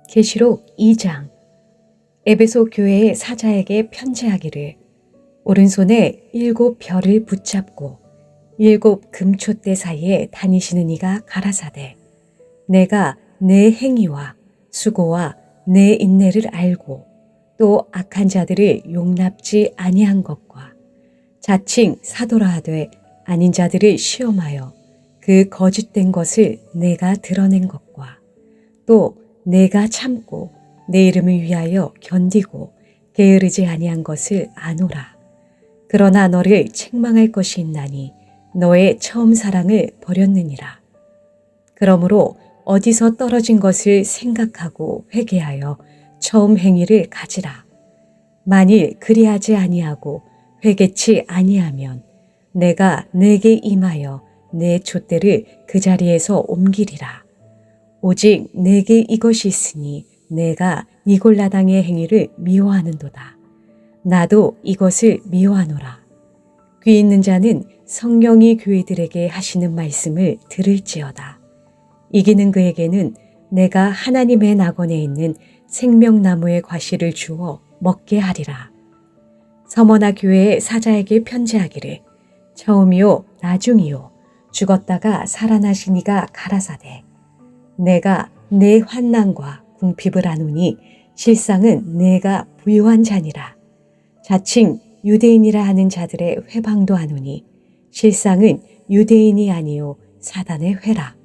계시록 2장. 에베소 교회의 사자에게 편지하기를 오른손에 7 별을 붙잡고 7 금촛대 사이에 다니시는 이가 가라사대, 내가 내 행위와 수고와 내 인내를 알고 또 악한 자들을 용납지 아니한 것과 자칭 사도라 하되 아닌 자들을 시험하여 그 거짓된 것을 내가 드러낸 것과 또 내가 참고 내 이름을 위하여 견디고 게으르지 아니한 것을 아노라. 그러나 너를 책망할 것이 있나니 너의 처음 사랑을 버렸느니라. 그러므로 어디서 떨어진 것을 생각하고 회개하여 처음 행위를 가지라. 만일 그리하지 아니하고 회개치 아니하면 내가 내게 임하여 내 촛대를 그 자리에서 옮기리라. 오직 내게 이것이 있으니 내가 니골라당의 행위를 미워하는도다. 나도 이것을 미워하노라. 귀 있는 자는 성령이 교회들에게 하시는 말씀을 들을지어다. 이기는 그에게는 내가 하나님의 낙원에 있는 생명나무의 과실을 주어 먹게 하리라. 서머나 교회의 사자에게 편지하기를 처음이요 나중이요 죽었다가 살아나신 이가 가라사대, 내가 내 환난과 궁핍을 아노니 실상은 내가 부요한 자니라. 자칭 유대인이라 하는 자들의 회방도 아노니 실상은 유대인이 아니요 사단의 회라.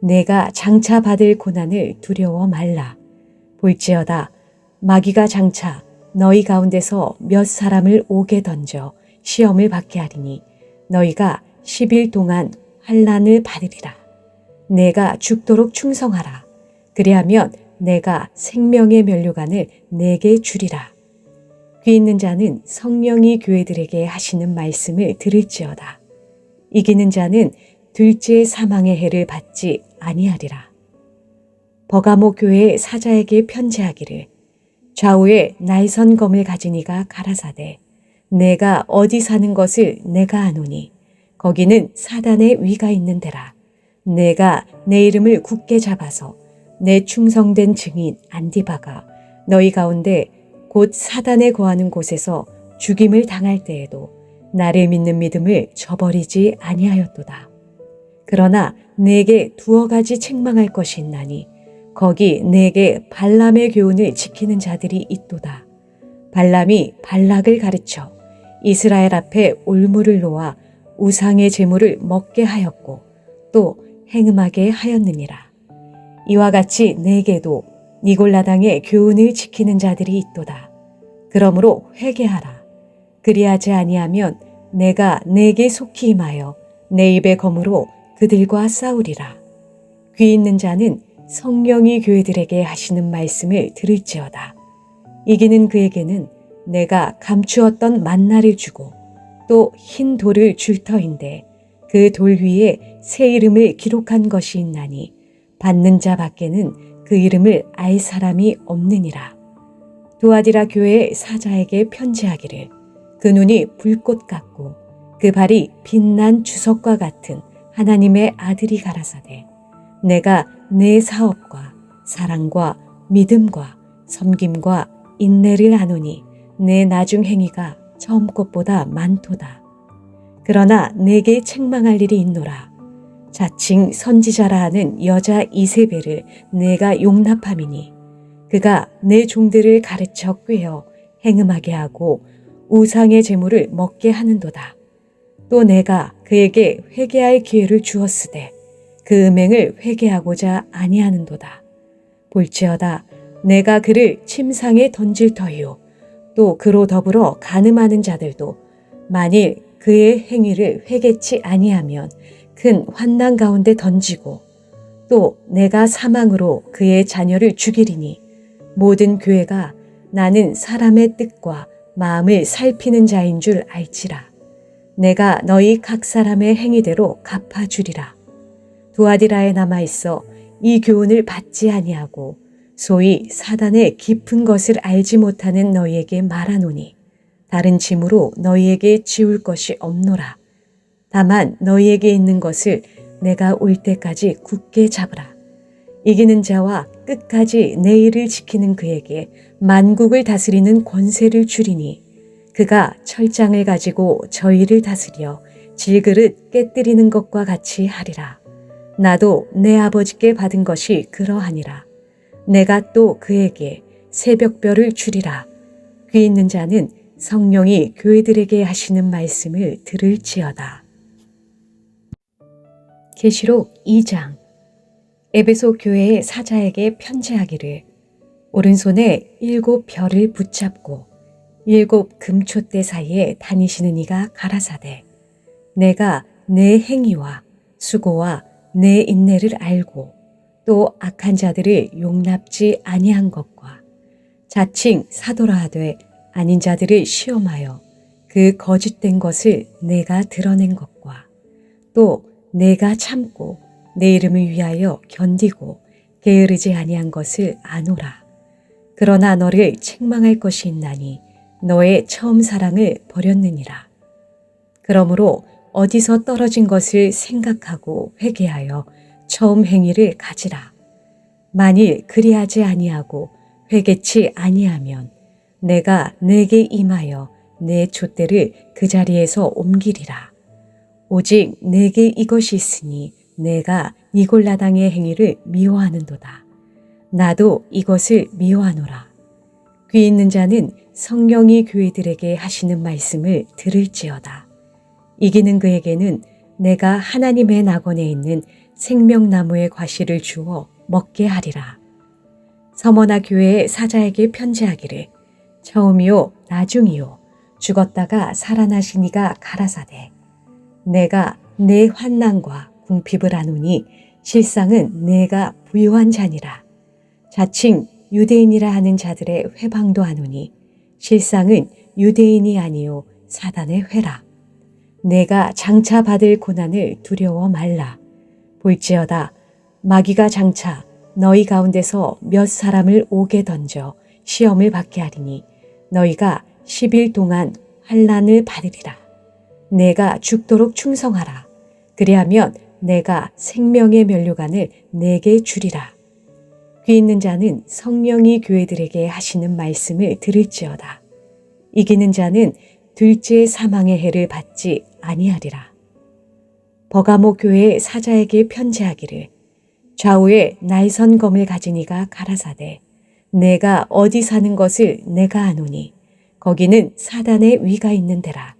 내가 장차 받을 고난을 두려워 말라. 볼지어다 마귀가 장차 너희 가운데서 몇 사람을 옥에 던져 시험을 받게 하리니 너희가 10일 동안 환난을 받으리라. 내가 죽도록 충성하라. 그리하면 내가 생명의 면류관을 내게 주리라. 귀 있는 자는 성령이 교회들에게 하시는 말씀을 들을지어다. 이기는 자는 둘째 사망의 해를 받지 아니하리라. 버가모 교회의 사자에게 편지하기를 좌우에 날선 검을 가진 이가 가라사대, 내가 어디 사는 것을 내가 아노니 거기는 사단의 위가 있는 데라. 내가 내 이름을 굳게 잡아서 내 충성된 증인 안디바가 너희 가운데 곧 사단에 거하는 곳에서 죽임을 당할 때에도 나를 믿는 믿음을 저버리지 아니하였도다. 그러나 내게 2 가지 책망할 것이 있나니 거기 내게 발람의 교훈을 지키는 자들이 있도다. 발람이 발락을 가르쳐 이스라엘 앞에 올무를 놓아 우상의 제물을 먹게 하였고 또 행음하게 하였느니라. 이와 같이 내게도 니골라당의 교훈을 지키는 자들이 있도다. 그러므로 회개하라. 그리하지 아니하면 내가 내게 속히 임하여 내 입의 검으로 그들과 싸우리라. 귀 있는 자는 성령이 교회들에게 하시는 말씀을 들을지어다. 이기는 그에게는 내가 감추었던 만나를 주고 또 흰 돌을 줄 터인데 그 돌 위에 새 이름을 기록한 것이 있나니 받는 자 밖에는 그 이름을 알 사람이 없느니라. 두아디라 교회의 사자에게 편지하기를 그 눈이 불꽃 같고 그 발이 빛난 주석과 같은 하나님의 아들이 가라사대, 내가 내 사업과 사랑과 믿음과 섬김과 인내를 아노니 내 나중 행위가 처음 것보다 많도다. 그러나 내게 책망할 일이 있노라. 자칭 선지자라 하는 여자 이세벨을 내가 용납함이니 그가 내 종들을 가르쳐 꾀어 행음하게 하고 우상의 제물을 먹게 하는도다. 또 내가 그에게 회개할 기회를 주었으되 그 음행을 회개하고자 아니하는도다. 볼지어다 내가 그를 침상에 던질 터이요 또 그로 더불어 간음하는 자들도 만일 그의 행위를 회개치 아니하면 큰 환난 가운데 던지고 또 내가 사망으로 그의 자녀를 죽이리니 모든 교회가 나는 사람의 뜻과 마음을 살피는 자인 줄 알지라. 내가 너희 각 사람의 행위대로 갚아주리라. 두아디라에 남아있어 이 교훈을 받지 아니하고 소위 사단의 깊은 것을 알지 못하는 너희에게 말하노니 다른 짐으로 너희에게 지울 것이 없노라. 다만 너희에게 있는 것을 내가 올 때까지 굳게 잡으라. 이기는 자와 끝까지 내 일을 지키는 그에게 만국을 다스리는 권세를 주리니 그가 철장을 가지고 저희를 다스려 질그릇 깨뜨리는 것과 같이 하리라. 나도 내 아버지께 받은 것이 그러하니라. 내가 또 그에게 새벽별을 주리라. 귀 있는 자는 성령이 교회들에게 하시는 말씀을 들을지어다. 계시록 2장. 에베소 교회의 사자에게 편지하기를 오른손에 7 별을 붙잡고 7 금촛대 사이에 다니시는 이가 가라사대 내가 내 행위와 수고와 내 인내를 알고 또 악한 자들을 용납지 아니한 것과 자칭 사도라 하되 아닌 자들을 시험하여 그 거짓된 것을 내가 드러낸 것과 또 내가 참고 내 이름을 위하여 견디고 게으르지 아니한 것을 아노라. 그러나 너를 책망할 것이 있나니 너의 처음 사랑을 버렸느니라. 그러므로 어디서 떨어진 것을 생각하고 회개하여 처음 행위를 가지라. 만일 그리하지 아니하고 회개치 아니하면 내가 내게 임하여 내 촛대를 그 자리에서 옮기리라. 오직 내게 이것이 있으니 내가 니골라당의 행위를 미워하는도다. 나도 이것을 미워하노라. 귀 있는 자는 성령이 교회들에게 하시는 말씀을 들을지어다. 이기는 그에게는 내가 하나님의 낙원에 있는 생명나무의 과실을 주어 먹게 하리라. 서머나 교회의 사자에게 편지하기를 처음이요 나중이요 죽었다가 살아나신 이가 가라사대 내가 내 환난과 궁핍을 아노니 실상은 내가 부요한 자니라. 자칭 유대인이라 하는 자들의 회방도 아노니 실상은 유대인이 아니요 사단의 회라. 내가 장차 받을 고난을 두려워 말라. 볼지어다 마귀가 장차 너희 가운데서 몇 사람을 옥에 던져 시험을 받게 하리니 너희가 10일 동안 환난을 받으리라. 내가 죽도록 충성하라. 그리하면 내가 생명의 면류관을 내게 주리라. 귀 있는 자는 성령이 교회들에게 하시는 말씀을 들을지어다. 이기는 자는 둘째 사망의 해를 받지 아니하리라. 버가모 교회의 사자에게 편지하기를 좌우에 날선 검을 가진 이가 가라사대 내가 어디 사는 것을 내가 아노니 거기는 사단의 위가 있는 데라.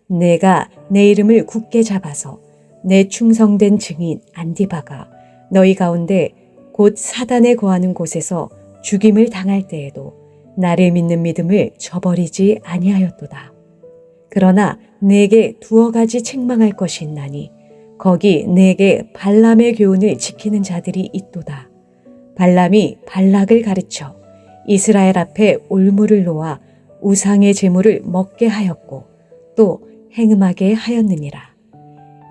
내가 내 이름을 굳게 잡아서 내 충성된 증인 안디바가 너희 가운데 곧 사단에 거하는 곳에서 죽임을 당할 때에도 나를 믿는 믿음을 저버리지 아니하였도다. 그러나 내게 2가지 책망할 것이 있나니 거기 내게 발람의 교훈을 지키는 자들이 있도다. 발람이 발락을 가르쳐 이스라엘 앞에 올무를 놓아 우상의 제물을 먹게 하였고 또 행음하게 하였느니라.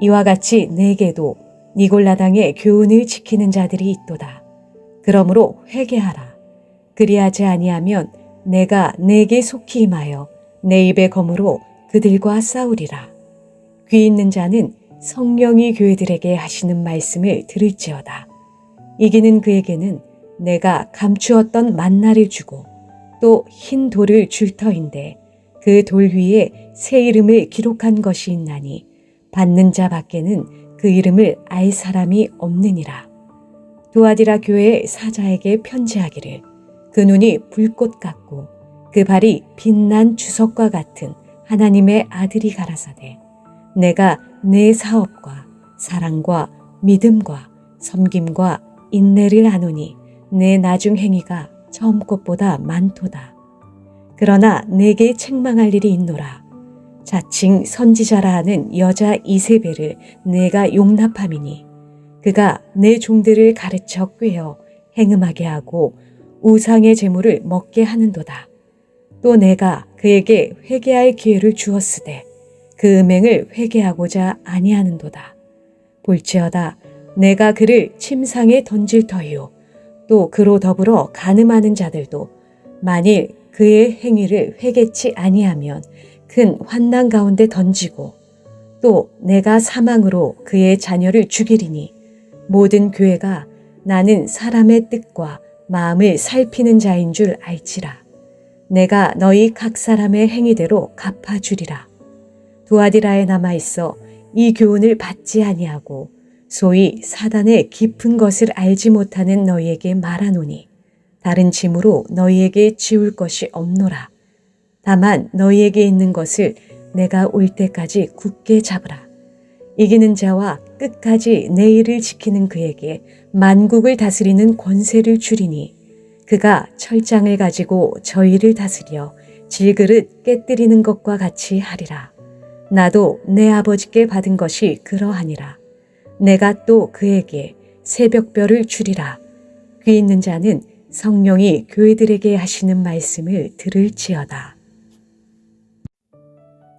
이와 같이 내게도 니골라당의 교훈을 지키는 자들이 있도다. 그러므로 회개하라. 그리하지 아니하면 내가 내게 속히 임하여 내 입의 검으로 그들과 싸우리라. 귀 있는 자는 성령이 교회들에게 하시는 말씀을 들을지어다. 이기는 그에게는 내가 감추었던 만나를 주고 또 흰 돌을 줄 터인데 그 돌 위에 새 이름을 기록한 것이 있나니 받는 자 밖에는 그 이름을 알 사람이 없느니라. 두아디라 교회의 사자에게 편지하기를 그 눈이 불꽃 같고 그 발이 빛난 주석과 같은 하나님의 아들이 가라사대 내가 내 사업과 사랑과 믿음과 섬김과 인내를 아노니 내 나중 행위가 처음 것보다 많도다. 그러나 내게 책망할 일이 있노라. 자칭 선지자라 하는 여자 이세벨을 내가 용납함이니 그가 내 종들을 가르쳐 꾀어 행음하게 하고 우상의 제물을 먹게 하는도다. 또 내가 그에게 회개할 기회를 주었으되 그 음행을 회개하고자 아니하는도다. 볼지어다 내가 그를 침상에 던질 터이요 또 그로 더불어 간음하는 자들도 만일 그의 행위를 회개치 아니하면 큰 환난 가운데 던지고 또 내가 사망으로 그의 자녀를 죽이리니 모든 교회가 나는 사람의 뜻과 마음을 살피는 자인 줄 알지라. 내가 너희 각 사람의 행위대로 갚아주리라. 두아디라에 남아있어 이 교훈을 받지 아니하고 소위 사단의 깊은 것을 알지 못하는 너희에게 말하노니 다른 짐으로 너희에게 지울 것이 없노라. 다만 너희에게 있는 것을 내가 올 때까지 굳게 잡으라. 이기는 자와 끝까지 내 일을 지키는 그에게 만국을 다스리는 권세를 주리니 그가 철장을 가지고 저희를 다스려 질그릇 깨뜨리는 것과 같이 하리라. 나도 내 아버지께 받은 것이 그러하니라. 내가 또 그에게 새벽별을 주리라. 귀 있는 자는 성령이 교회들에게 하시는 말씀을 들을지어다.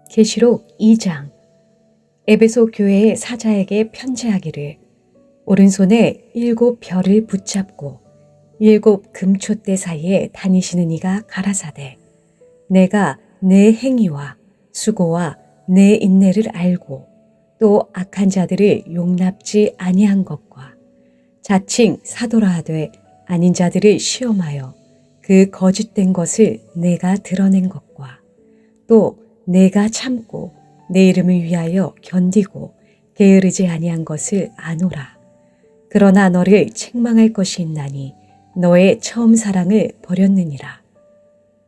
계시록 2장. 에베소 교회의 사자에게 편지하기를 오른손에 7 별을 붙잡고 7 금촛대 사이에 다니시는 이가 가라사대 내가 내 행위와 수고와 내 인내를 알고 또 악한 자들을 용납지 아니한 것과 자칭 사도라 하되 아닌 자들을 시험하여 그 거짓된 것을 내가 드러낸 것과 또 내가 참고 내 이름을 위하여 견디고 게으르지 아니한 것을 아노라. 그러나 너를 책망할 것이 있나니 너의 처음 사랑을 버렸느니라.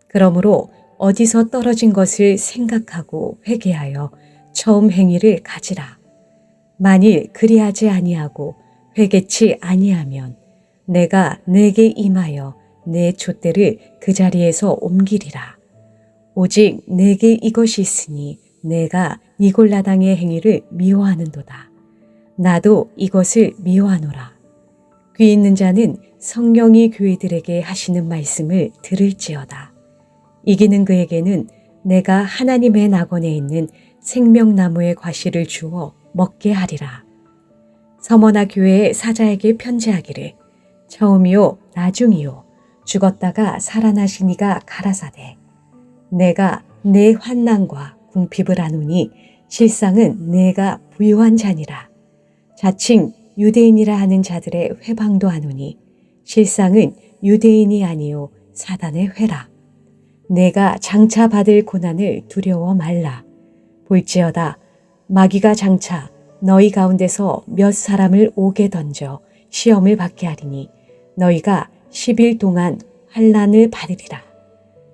그러므로 어디서 떨어진 것을 생각하고 회개하여 처음 행위를 가지라. 만일 그리하지 아니하고 회개치 아니하면 내가 내게 임하여 내 촛대를 그 자리에서 옮기리라. 오직 내게 이것이 있으니 내가 니골라당의 행위를 미워하는도다. 나도 이것을 미워하노라. 귀 있는 자는 성령이 교회들에게 하시는 말씀을 들을지어다. 이기는 그에게는 내가 하나님의 낙원에 있는 생명나무의 과실을 주어 먹게 하리라. 서머나 교회의 사자에게 편지하기를 처음이요 나중이요 죽었다가 살아나신 이가 가라사대 내가 내 환난과 궁핍을 아노니 실상은 내가 부유한 자니라. 자칭 유대인이라 하는 자들의 회방도 하노니 실상은 유대인이 아니요 사단의 회라. 내가 장차 받을 고난을 두려워 말라. 볼지어다 마귀가 장차 너희 가운데서 몇 사람을 옥에 던져 시험을 받게 하리니 너희가 10일 동안 환난을 받으리라.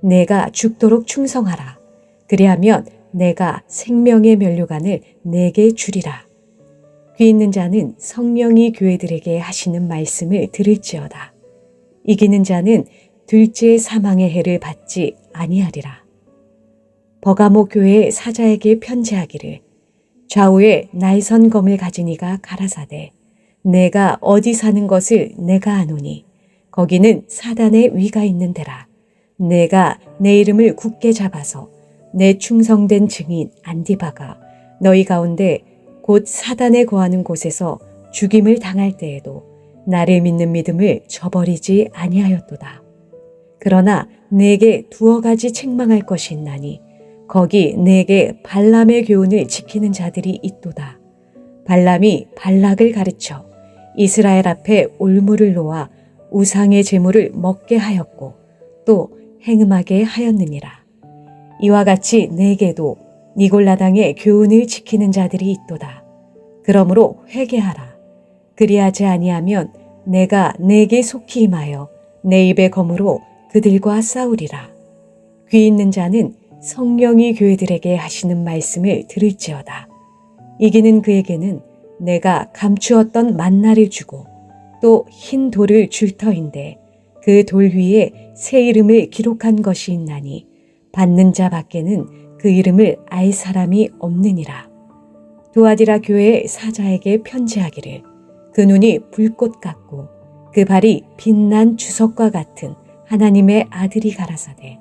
내가 죽도록 충성하라. 그리하면 내가 생명의 면류관을 내게 주리라. 귀 있는 자는 성령이 교회들에게 하시는 말씀을 들을지어다. 이기는 자는 둘째 사망의 해를 받지 아니하리라. 버가모 교회의 사자에게 편지하기를 좌우에 날선 검을 가진 이가 가라사대 내가 어디 사는 것을 내가 아노니 거기는 사단의 위가 있는 데라. 내가 내 이름을 굳게 잡아서 내 충성된 증인 안디바가 너희 가운데 곧 사단에 거하는 곳에서 죽임을 당할 때에도 나를 믿는 믿음을 저버리지 아니하였도다. 그러나 내게 2가지 책망할 것이 있나니 거기 내게 발람의 교훈을 지키는 자들이 있도다. 발람이 발락을 가르쳐 이스라엘 앞에 올무를 놓아 우상의 제물을 먹게 하였고 또 행음하게 하였느니라. 이와 같이 내게도 니골라당의 교훈을 지키는 자들이 있도다. 그러므로 회개하라. 그리하지 아니하면 내가 내게 속히 임하여 내 입의 검으로 그들과 싸우리라. 귀 있는 자는 성령이 교회들에게 하시는 말씀을 들을지어다. 이기는 그에게는 내가 감추었던 만나를 주고 또 흰 돌을 줄 터인데 그 돌 위에 새 이름을 기록한 것이 있나니 받는 자 밖에는 그 이름을 알 사람이 없느니라. 두아디라 교회의 사자에게 편지하기를 그 눈이 불꽃 같고 그 발이 빛난 주석과 같은 하나님의 아들이 가라사대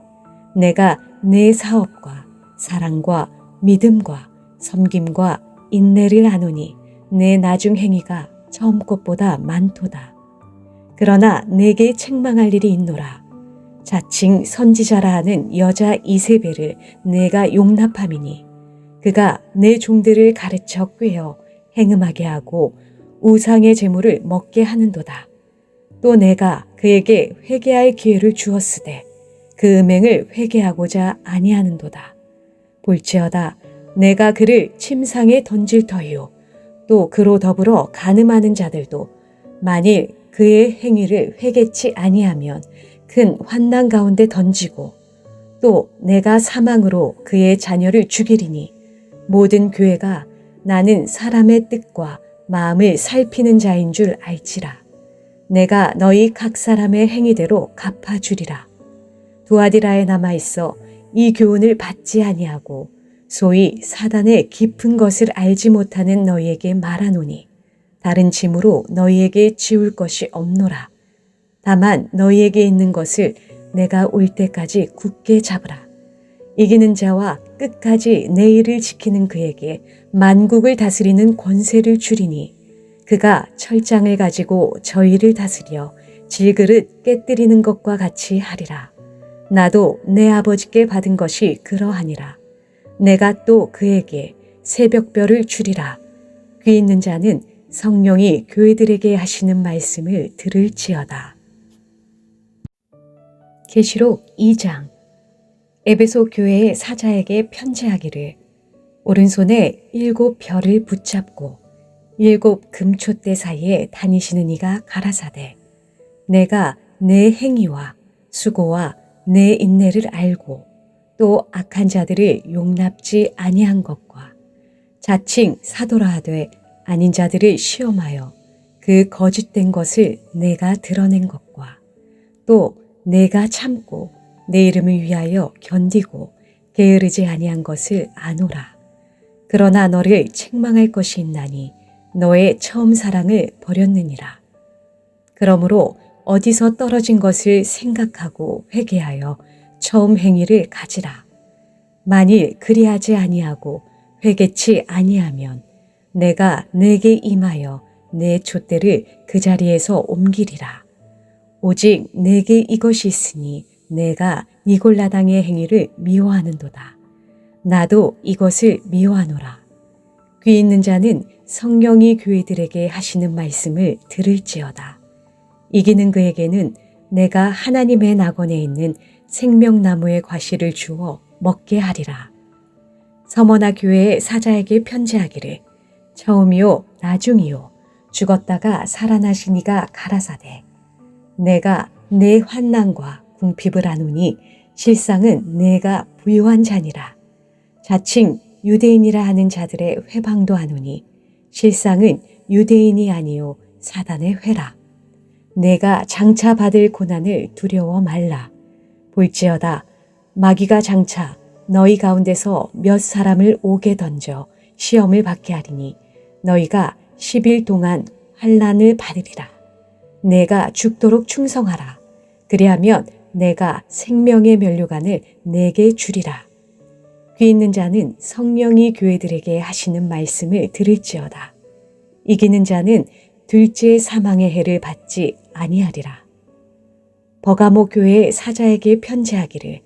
내가 내 사업과 사랑과 믿음과 섬김과 인내를 아노니 내 나중 행위가 처음 것보다 많도다. 그러나 내게 책망할 일이 있노라. 자칭 선지자라 하는 여자 이세벨을 내가 용납함이니 그가 내 종들을 가르쳐 꾀어 행음하게 하고 우상의 제물을 먹게 하는도다. 또 내가 그에게 회개할 기회를 주었으되 그 음행을 회개하고자 아니하는도다. 볼지어다 내가 그를 침상에 던질 터이요 또 그로 더불어 간음하는 자들도 만일 그의 행위를 회개치 아니하면 큰 환난 가운데 던지고 또 내가 사망으로 그의 자녀를 죽이리니 모든 교회가 나는 사람의 뜻과 마음을 살피는 자인 줄 알지라. 내가 너희 각 사람의 행위대로 갚아주리라. 두아디라에 남아있어 이 교훈을 받지 아니하고 소위 사단의 깊은 것을 알지 못하는 너희에게 말하노니 다른 짐으로 너희에게 지울 것이 없노라. 다만 너희에게 있는 것을 내가 올 때까지 굳게 잡으라. 이기는 자와 끝까지 내 일을 지키는 그에게 만국을 다스리는 권세를 주리니 그가 철장을 가지고 저희를 다스려 질그릇 깨뜨리는 것과 같이 하리라. 나도 내 아버지께 받은 것이 그러하니라. 내가 또 그에게 새벽별을 주리라. 귀 있는 자는 성령이 교회들에게 하시는 말씀을 들을지어다. 계시록 2장. 에베소 교회의 사자에게 편지하기를 오른손에 7 별을 붙잡고 7 금촛대 사이에 다니시는 이가 가라사대 내가 내 행위와 수고와 내 인내를 알고 또 악한 자들을 용납지 아니한 것과 자칭 사도라 하되 아닌 자들을 시험하여 그 거짓된 것을 내가 드러낸 것과 또 내가 참고 내 이름을 위하여 견디고 게으르지 아니한 것을 아노라. 그러나 너를 책망할 것이 있나니 너의 처음 사랑을 버렸느니라. 그러므로 어디서 떨어진 것을 생각하고 회개하여 처음 행위를 가지라. 만일 그리하지 아니하고 회개치 아니하면 내가 내게 임하여 내 촛대를 그 자리에서 옮기리라. 오직 내게 이것이 있으니 내가 니골라당의 행위를 미워하는도다. 나도 이것을 미워하노라. 귀 있는 자는 성령이 교회들에게 하시는 말씀을 들을지어다. 이기는 그에게는 내가 하나님의 낙원에 있는 생명나무의 과실을 주어 먹게 하리라. 서머나 교회의 사자에게 편지하기를 처음이요 나중이요 죽었다가 살아나신 이가 가라사대 내가 내 환난과 궁핍을 아노니 실상은 내가 부유한 자니라. 자칭 유대인이라 하는 자들의 회방도 하노니 실상은 유대인이 아니요 사단의 회라. 내가 장차 받을 고난을 두려워 말라. 볼지어다 마귀가 장차 너희 가운데서 몇 사람을 옥에 던져 시험을 받게 하리니 너희가 10일 동안 환난을 받으리라. 내가 죽도록 충성하라. 그리하면 내가 생명의 면류관을 내게 주리라. 귀 있는 자는 성령이 교회들에게 하시는 말씀을 들을지어다. 이기는 자는 둘째 사망의 해를 받지 아니하리라. 버가모 교회의 사자에게 편지하기를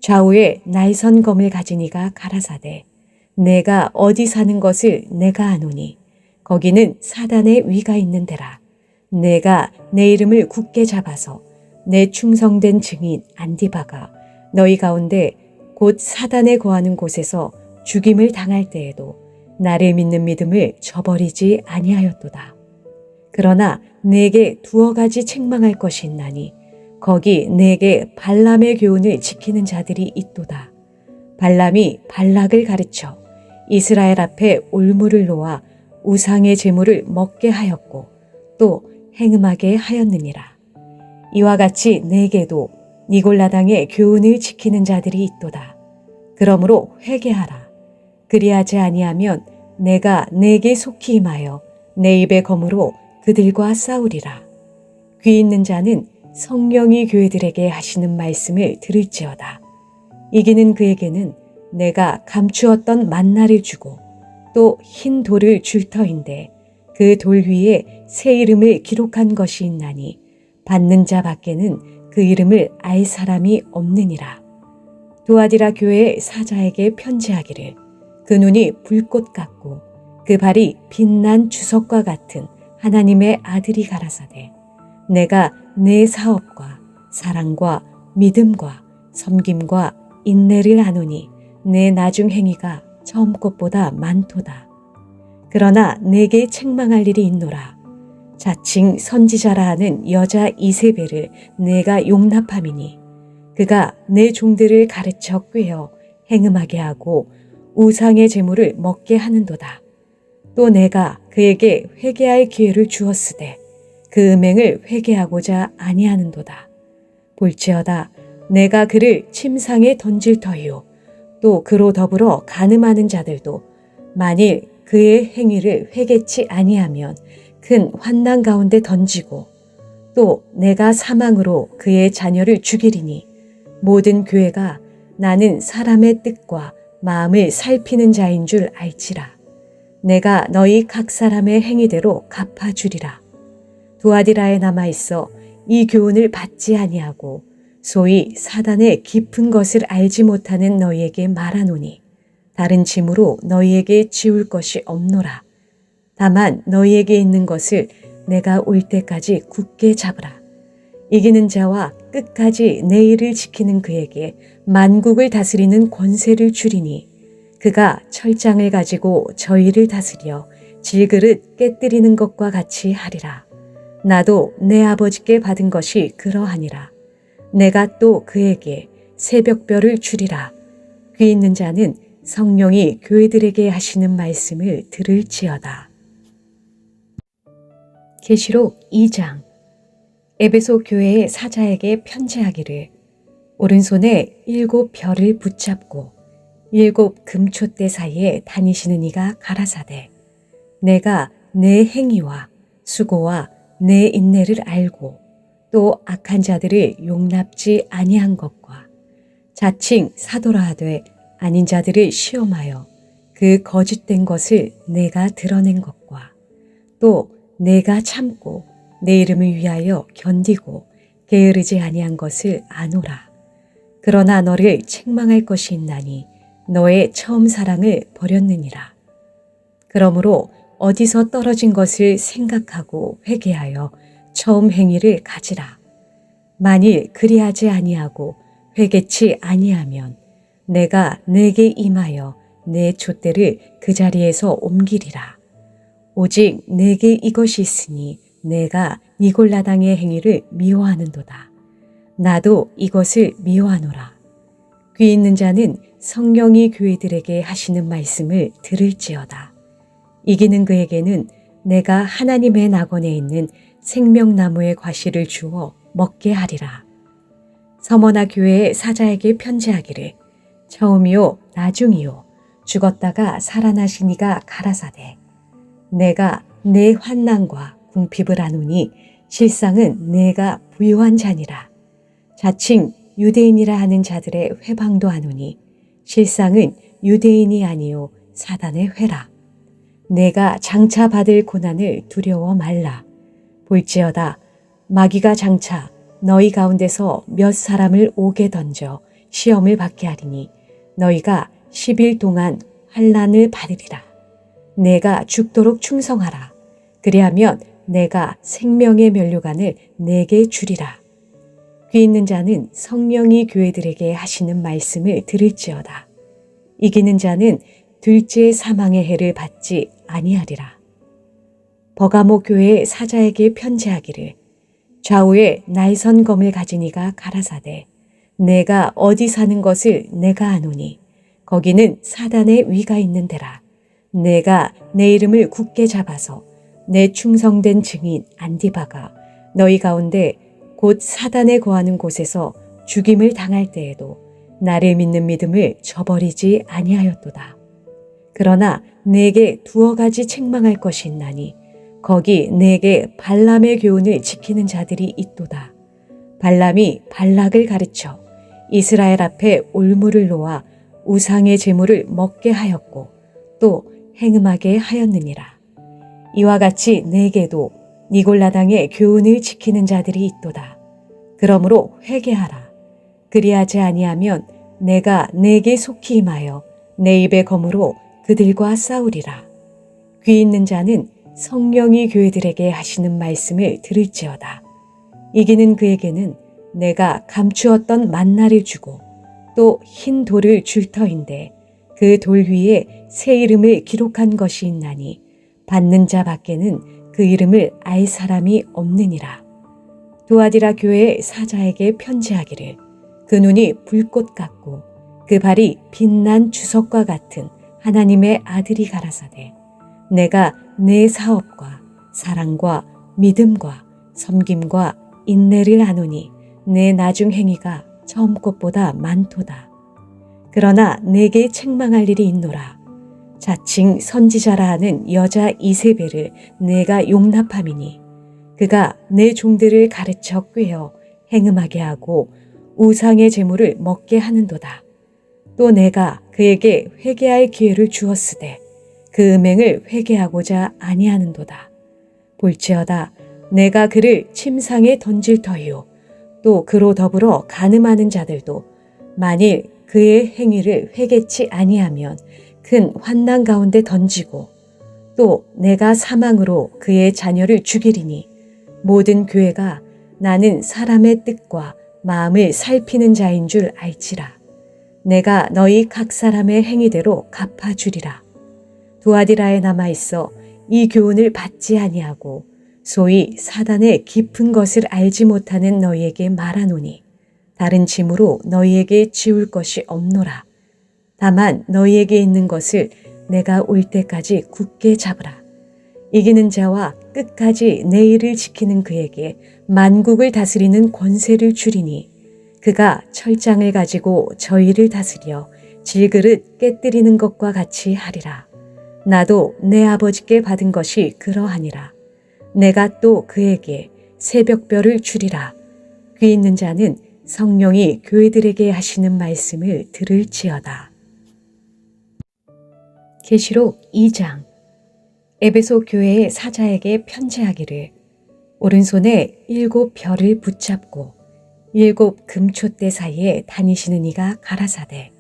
좌우에 날선 검을 가진 이가 가라사대 내가 어디 사는 것을 내가 아노니 거기는 사단의 위가 있는 데라. 내가 내 이름을 굳게 잡아서 내 충성된 증인 안디바가 너희 가운데 곧 사단에 거하는 곳에서 죽임을 당할 때에도 나를 믿는 믿음을 저버리지 아니하였도다. 그러나 내게 2가지 책망할 것이 있나니 거기 내게 발람의 교훈을 지키는 자들이 있도다. 발람이 발락을 가르쳐 이스라엘 앞에 올무를 놓아 우상의 제물을 먹게 하였고 또 행음하게 하였느니라. 이와 같이 내게도 니골라당의 교훈을 지키는 자들이 있도다. 그러므로 회개하라. 그리하지 아니하면 내가 내게 속히 임하여 내 입의 검으로 그들과 싸우리라. 귀 있는 자는 성령이 교회들에게 하시는 말씀을 들을지어다. 이기는 그에게는 내가 감추었던 만나를 주고 또 흰 돌을 줄 터인데 그 돌 위에 새 이름을 기록한 것이 있나니 받는 자 밖에는 그 이름을 알 사람이 없느니라. 두아디라 교회의 사자에게 편지하기를 그 눈이 불꽃 같고 그 발이 빛난 주석과 같은 하나님의 아들이 가라사대 내가 내 사업과 사랑과 믿음과 섬김과 인내를 아노니 내 나중 행위가 처음 것보다 많도다. 그러나 내게 책망할 일이 있노라. 자칭 선지자라 하는 여자 이세벨을 내가 용납함이니 그가 내 종들을 가르쳐 꾀어 행음하게 하고 우상의 제물을 먹게 하는도다. 또 내가 그에게 회개할 기회를 주었으되 그 음행을 회개하고자 아니하는도다. 볼지어다 내가 그를 침상에 던질 터이요 또 그로 더불어 간음하는 자들도 만일 그의 행위를 회개치 아니하면 큰 환난 가운데 던지고 또 내가 사망으로 그의 자녀를 죽이리니 모든 교회가 나는 사람의 뜻과 마음을 살피는 자인 줄 알지라. 내가 너희 각 사람의 행위대로 갚아주리라. 두아디라에 남아있어 이 교훈을 받지 아니하고 소위 사단의 깊은 것을 알지 못하는 너희에게 말하노니 다른 짐으로 너희에게 지울 것이 없노라. 다만 너희에게 있는 것을 내가 올 때까지 굳게 잡으라. 이기는 자와 끝까지 내 일을 지키는 그에게 만국을 다스리는 권세를 주리니 그가 철장을 가지고 저희를 다스려 질그릇 깨뜨리는 것과 같이 하리라. 나도 내 아버지께 받은 것이 그러하니라. 내가 또 그에게 새벽별을 주리라. 귀 있는 자는 성령이 교회들에게 하시는 말씀을 들을지어다. 계시록 2장. 에베소 교회의 사자에게 편지하기를 오른손에 7 별을 붙잡고 7 금촛대 사이에 다니시는 이가 가라사대 내가 내 행위와 수고와 내 인내를 알고 또 악한 자들을 용납지 아니한 것과 자칭 사도라 하되 아닌 자들을 시험하여 그 거짓된 것을 내가 드러낸 것과 또 내가 참고 내 이름을 위하여 견디고 게으르지 아니한 것을 아노라. 그러나 너를 책망할 것이 있나니 너의 처음 사랑을 버렸느니라. 그러므로 어디서 떨어진 것을 생각하고 회개하여 처음 행위를 가지라. 만일 그리하지 아니하고 회개치 아니하면 내가 내게 임하여 내 촛대를 그 자리에서 옮기리라. 오직 내게 이것이 있으니 내가 니골라당의 행위를 미워하는도다. 나도 이것을 미워하노라. 귀 있는 자는 성령이 교회들에게 하시는 말씀을 들을지어다. 이기는 그에게는 내가 하나님의 낙원에 있는 생명나무의 과실을 주어 먹게 하리라. 서머나 교회의 사자에게 편지하기를 처음이요 나중이요 죽었다가 살아나신 이가 가라사대 내가 내 환난과 궁핍을 아노니 실상은 내가 부유한 자니라. 자칭 유대인이라 하는 자들의 회방도 아노니 실상은 유대인이 아니요 사단의 회라. 내가 장차 받을 고난을 두려워 말라. 볼지어다 마귀가 장차 너희 가운데서 몇 사람을 옥에 던져 시험을 받게 하리니 너희가 10일 동안 환난을 받으리라. 내가 죽도록 충성하라. 그리하면 내가 생명의 면류관을 내게 주리라. 귀 있는 자는 성령이 교회들에게 하시는 말씀을 들을지어다. 이기는 자는 둘째 사망의 해를 받지 아니하리라. 버가모 교회의 사자에게 편지하기를 좌우에 날선 검을 가진 이가 가라사대 내가 어디 사는 것을 내가 아노니 거기는 사단의 위가 있는 데라. 내가 내 이름을 굳게 잡아서 내 충성된 증인 안디바가 너희 가운데 곧 사단에 거하는 곳에서 죽임을 당할 때에도 나를 믿는 믿음을 저버리지 아니하였도다. 그러나 내게 2가지 책망할 것이 있나니 거기 내게 발람의 교훈을 지키는 자들이 있도다. 발람이 발락을 가르쳐 이스라엘 앞에 올무를 놓아 우상의 제물을 먹게 하였고 또 행음하게 하였느니라. 이와 같이 내게도 니골라당의 교훈을 지키는 자들이 있도다. 그러므로 회개하라. 그리하지 아니하면 내가 내게 속히 임하여 내 입의 검으로 그들과 싸우리라. 귀 있는 자는 성령이 교회들에게 하시는 말씀을 들을지어다. 이기는 그에게는 내가 감추었던 만나를 주고 또 흰 돌을 줄 터인데 그 돌 위에 새 이름을 기록한 것이 있나니 받는 자 밖에는 그 이름을 알 사람이 없느니라. 두아디라 교회의 사자에게 편지하기를 그 눈이 불꽃 같고 그 발이 빛난 주석과 같은 하나님의 아들이 가라사대 내가 내 사업과 사랑과 믿음과 섬김과 인내를 아노니 내 나중 행위가 처음 것보다 많도다. 그러나 내게 책망할 일이 있노라. 자칭 선지자라 하는 여자 이세벨을 내가 용납함이니 그가 내 종들을 가르쳐 꾀어 행음하게 하고 우상의 제물을 먹게 하는도다. 또 내가 그에게 회개할 기회를 주었으되 그 음행을 회개하고자 아니하는도다. 볼지어다 내가 그를 침상에 던질 터이요 또 그로 더불어 간음하는 자들도 만일 그의 행위를 회개치 아니하면 큰 환난 가운데 던지고 또 내가 사망으로 그의 자녀를 죽이리니 모든 교회가 나는 사람의 뜻과 마음을 살피는 자인 줄 알지라. 내가 너희 각 사람의 행위대로 갚아주리라. 두아디라에 남아있어 이 교훈을 받지 아니하고 소위 사단의 깊은 것을 알지 못하는 너희에게 말하노니 다른 짐으로 너희에게 지울 것이 없노라. 다만 너희에게 있는 것을 내가 올 때까지 굳게 잡으라. 이기는 자와 끝까지 내 일을 지키는 그에게 만국을 다스리는 권세를 주리니 그가 철장을 가지고 저희를 다스려 질그릇 깨뜨리는 것과 같이 하리라. 나도 내 아버지께 받은 것이 그러하니라. 내가 또 그에게 새벽별을 주리라. 귀 있는 자는 성령이 교회들에게 하시는 말씀을 들을지어다. 계시록 2장. 에베소 교회의 사자에게 편지하기를 오른손에 7 별을 붙잡고 7 금촛대 사이에 다니시는 이가 가라사대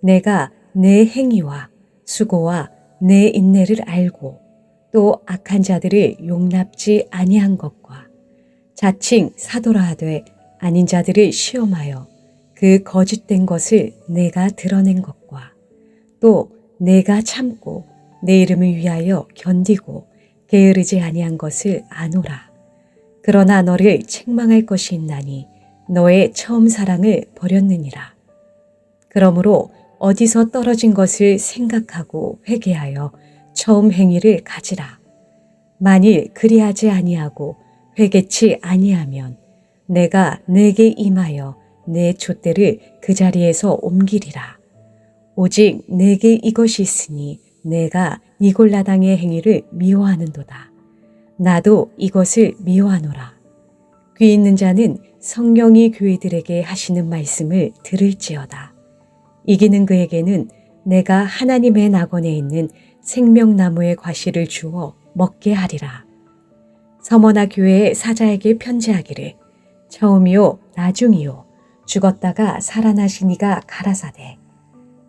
내가 내 행위와 수고와 내 인내를 알고 또 악한 자들을 용납지 아니한 것과 자칭 사도라 하되 아닌 자들을 시험하여 그 거짓된 것을 내가 드러낸 것과 또 내가 참고 내 이름을 위하여 견디고 게으르지 아니한 것을 아노라. 그러나 너를 책망할 것이 있나니 너의 처음 사랑을 버렸느니라. 그러므로 어디서 떨어진 것을 생각하고 회개하여 처음 행위를 가지라. 만일 그리하지 아니하고 회개치 아니하면 내가 내게 임하여 내 촛대를 그 자리에서 옮기리라. 오직 내게 이것이 있으니 내가 니골라당의 행위를 미워하는도다. 나도 이것을 미워하노라. 귀 있는 자는 성령이 교회들에게 하시는 말씀을 들을지어다. 이기는 그에게는 내가 하나님의 낙원에 있는 생명나무의 과실을 주어 먹게 하리라. 서머나 교회의 사자에게 편지하기를 처음이요 나중이요 죽었다가 살아나신 이가 가라사대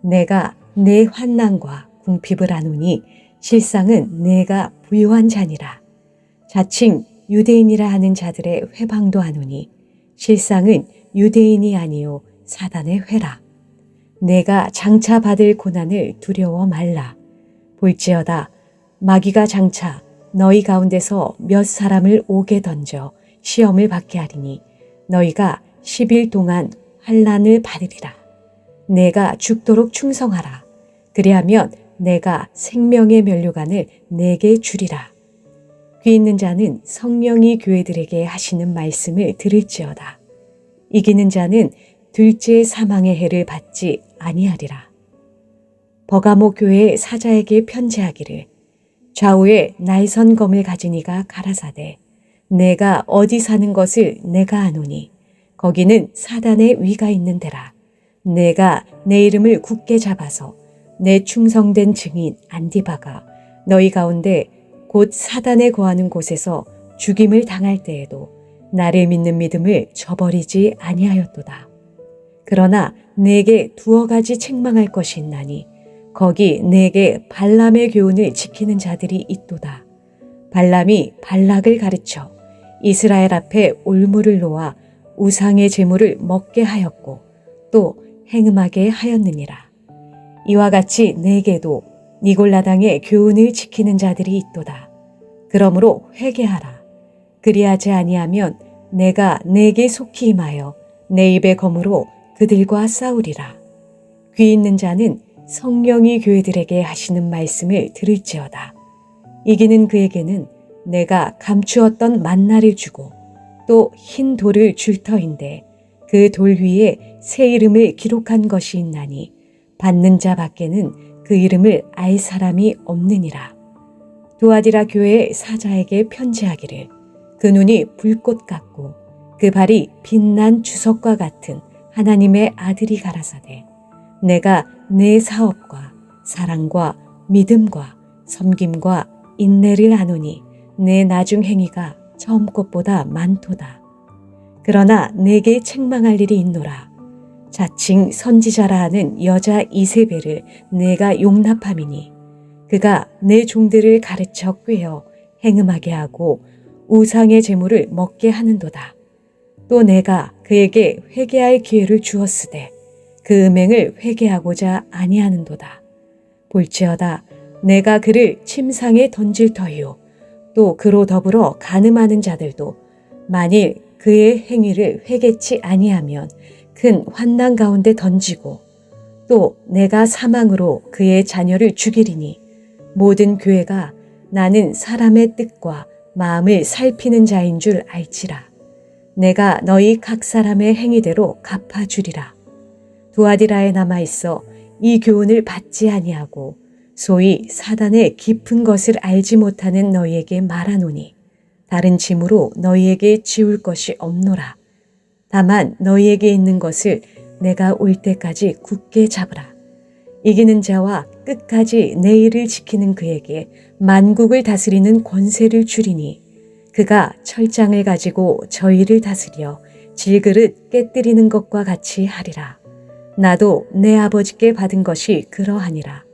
내가 내 환난과 궁핍을 아노니 실상은 내가 부요한 자니라. 자칭 유대인이라 하는 자들의 회방도 아노니 실상은 유대인이 아니요 사단의 회라. 내가 장차 받을 고난을 두려워 말라. 볼지어다 마귀가 장차 너희 가운데서 몇 사람을 옥에 던져 시험을 받게 하리니 너희가 10일 동안 환난을 받으리라. 내가 죽도록 충성하라. 그리하면 내가 생명의 면류관을 내게 주리라. 귀 있는 자는 성령이 교회들에게 하시는 말씀을 들을지어다. 이기는 자는 둘째 사망의 해를 받지 아니하리라. 버가모 교회의 사자에게 편지하기를 좌우에 날선 검을 가진 이가 가라사대 내가 어디 사는 것을 내가 아노니 거기는 사단의 위가 있는 데라. 내가 내 이름을 굳게 잡아서 내 충성된 증인 안디바가 너희 가운데 곧 사단에 거하는 곳에서 죽임을 당할 때에도 나를 믿는 믿음을 저버리지 아니하였도다. 그러나 내게 2 가지 책망할 것이 있나니 거기 내게 발람의 교훈을 지키는 자들이 있도다. 발람이 발락을 가르쳐 이스라엘 앞에 올무를 놓아 우상의 제물을 먹게 하였고 또 행음하게 하였느니라. 이와 같이 내게도 니골라당의 교훈을 지키는 자들이 있도다. 그러므로 회개하라. 그리하지 아니하면 내가 내게 속히 임하여 내 입의 검으로 그들과 싸우리라. 귀 있는 자는 성령이 교회들에게 하시는 말씀을 들을지어다. 이기는 그에게는 내가 감추었던 만나를 주고 또 흰 돌을 줄 터인데 그 돌 위에 새 이름을 기록한 것이 있나니 받는 자 밖에는 그 이름을 알 사람이 없느니라. 두아디라 교회의 사자에게 편지하기를 그 눈이 불꽃 같고 그 발이 빛난 주석과 같은 하나님의 아들이 가라사대 내가 내 사업과 사랑과 믿음과 섬김과 인내를 아노니 내 나중 행위가 처음 것보다 많도다. 그러나 내게 책망할 일이 있노라. 자칭 선지자라 하는 여자 이세벨을 내가 용납함이니 그가 내 종들을 가르쳐 꾀어 행음하게 하고 우상의 제물을 먹게 하는도다. 또 내가 그에게 회개할 기회를 주었으되 그 음행을 회개하고자 아니하는도다. 볼지어다 내가 그를 침상에 던질 터이요 또 그로 더불어 간음하는 자들도 만일 그의 행위를 회개치 아니하면 큰 환난 가운데 던지고 또 내가 사망으로 그의 자녀를 죽이리니 모든 교회가 나는 사람의 뜻과 마음을 살피는 자인 줄 알지라. 내가 너희 각 사람의 행위대로 갚아주리라. 두아디라에 남아있어 이 교훈을 받지 아니하고 소위 사단의 깊은 것을 알지 못하는 너희에게 말하노니 다른 짐으로 너희에게 지울 것이 없노라. 다만 너희에게 있는 것을 내가 올 때까지 굳게 잡으라. 이기는 자와 끝까지 내 일을 지키는 그에게 만국을 다스리는 권세를 주리니 그가 철장을 가지고 저희를 다스려 질그릇 깨뜨리는 것과 같이 하리라. 나도 내 아버지께 받은 것이 그러하니라.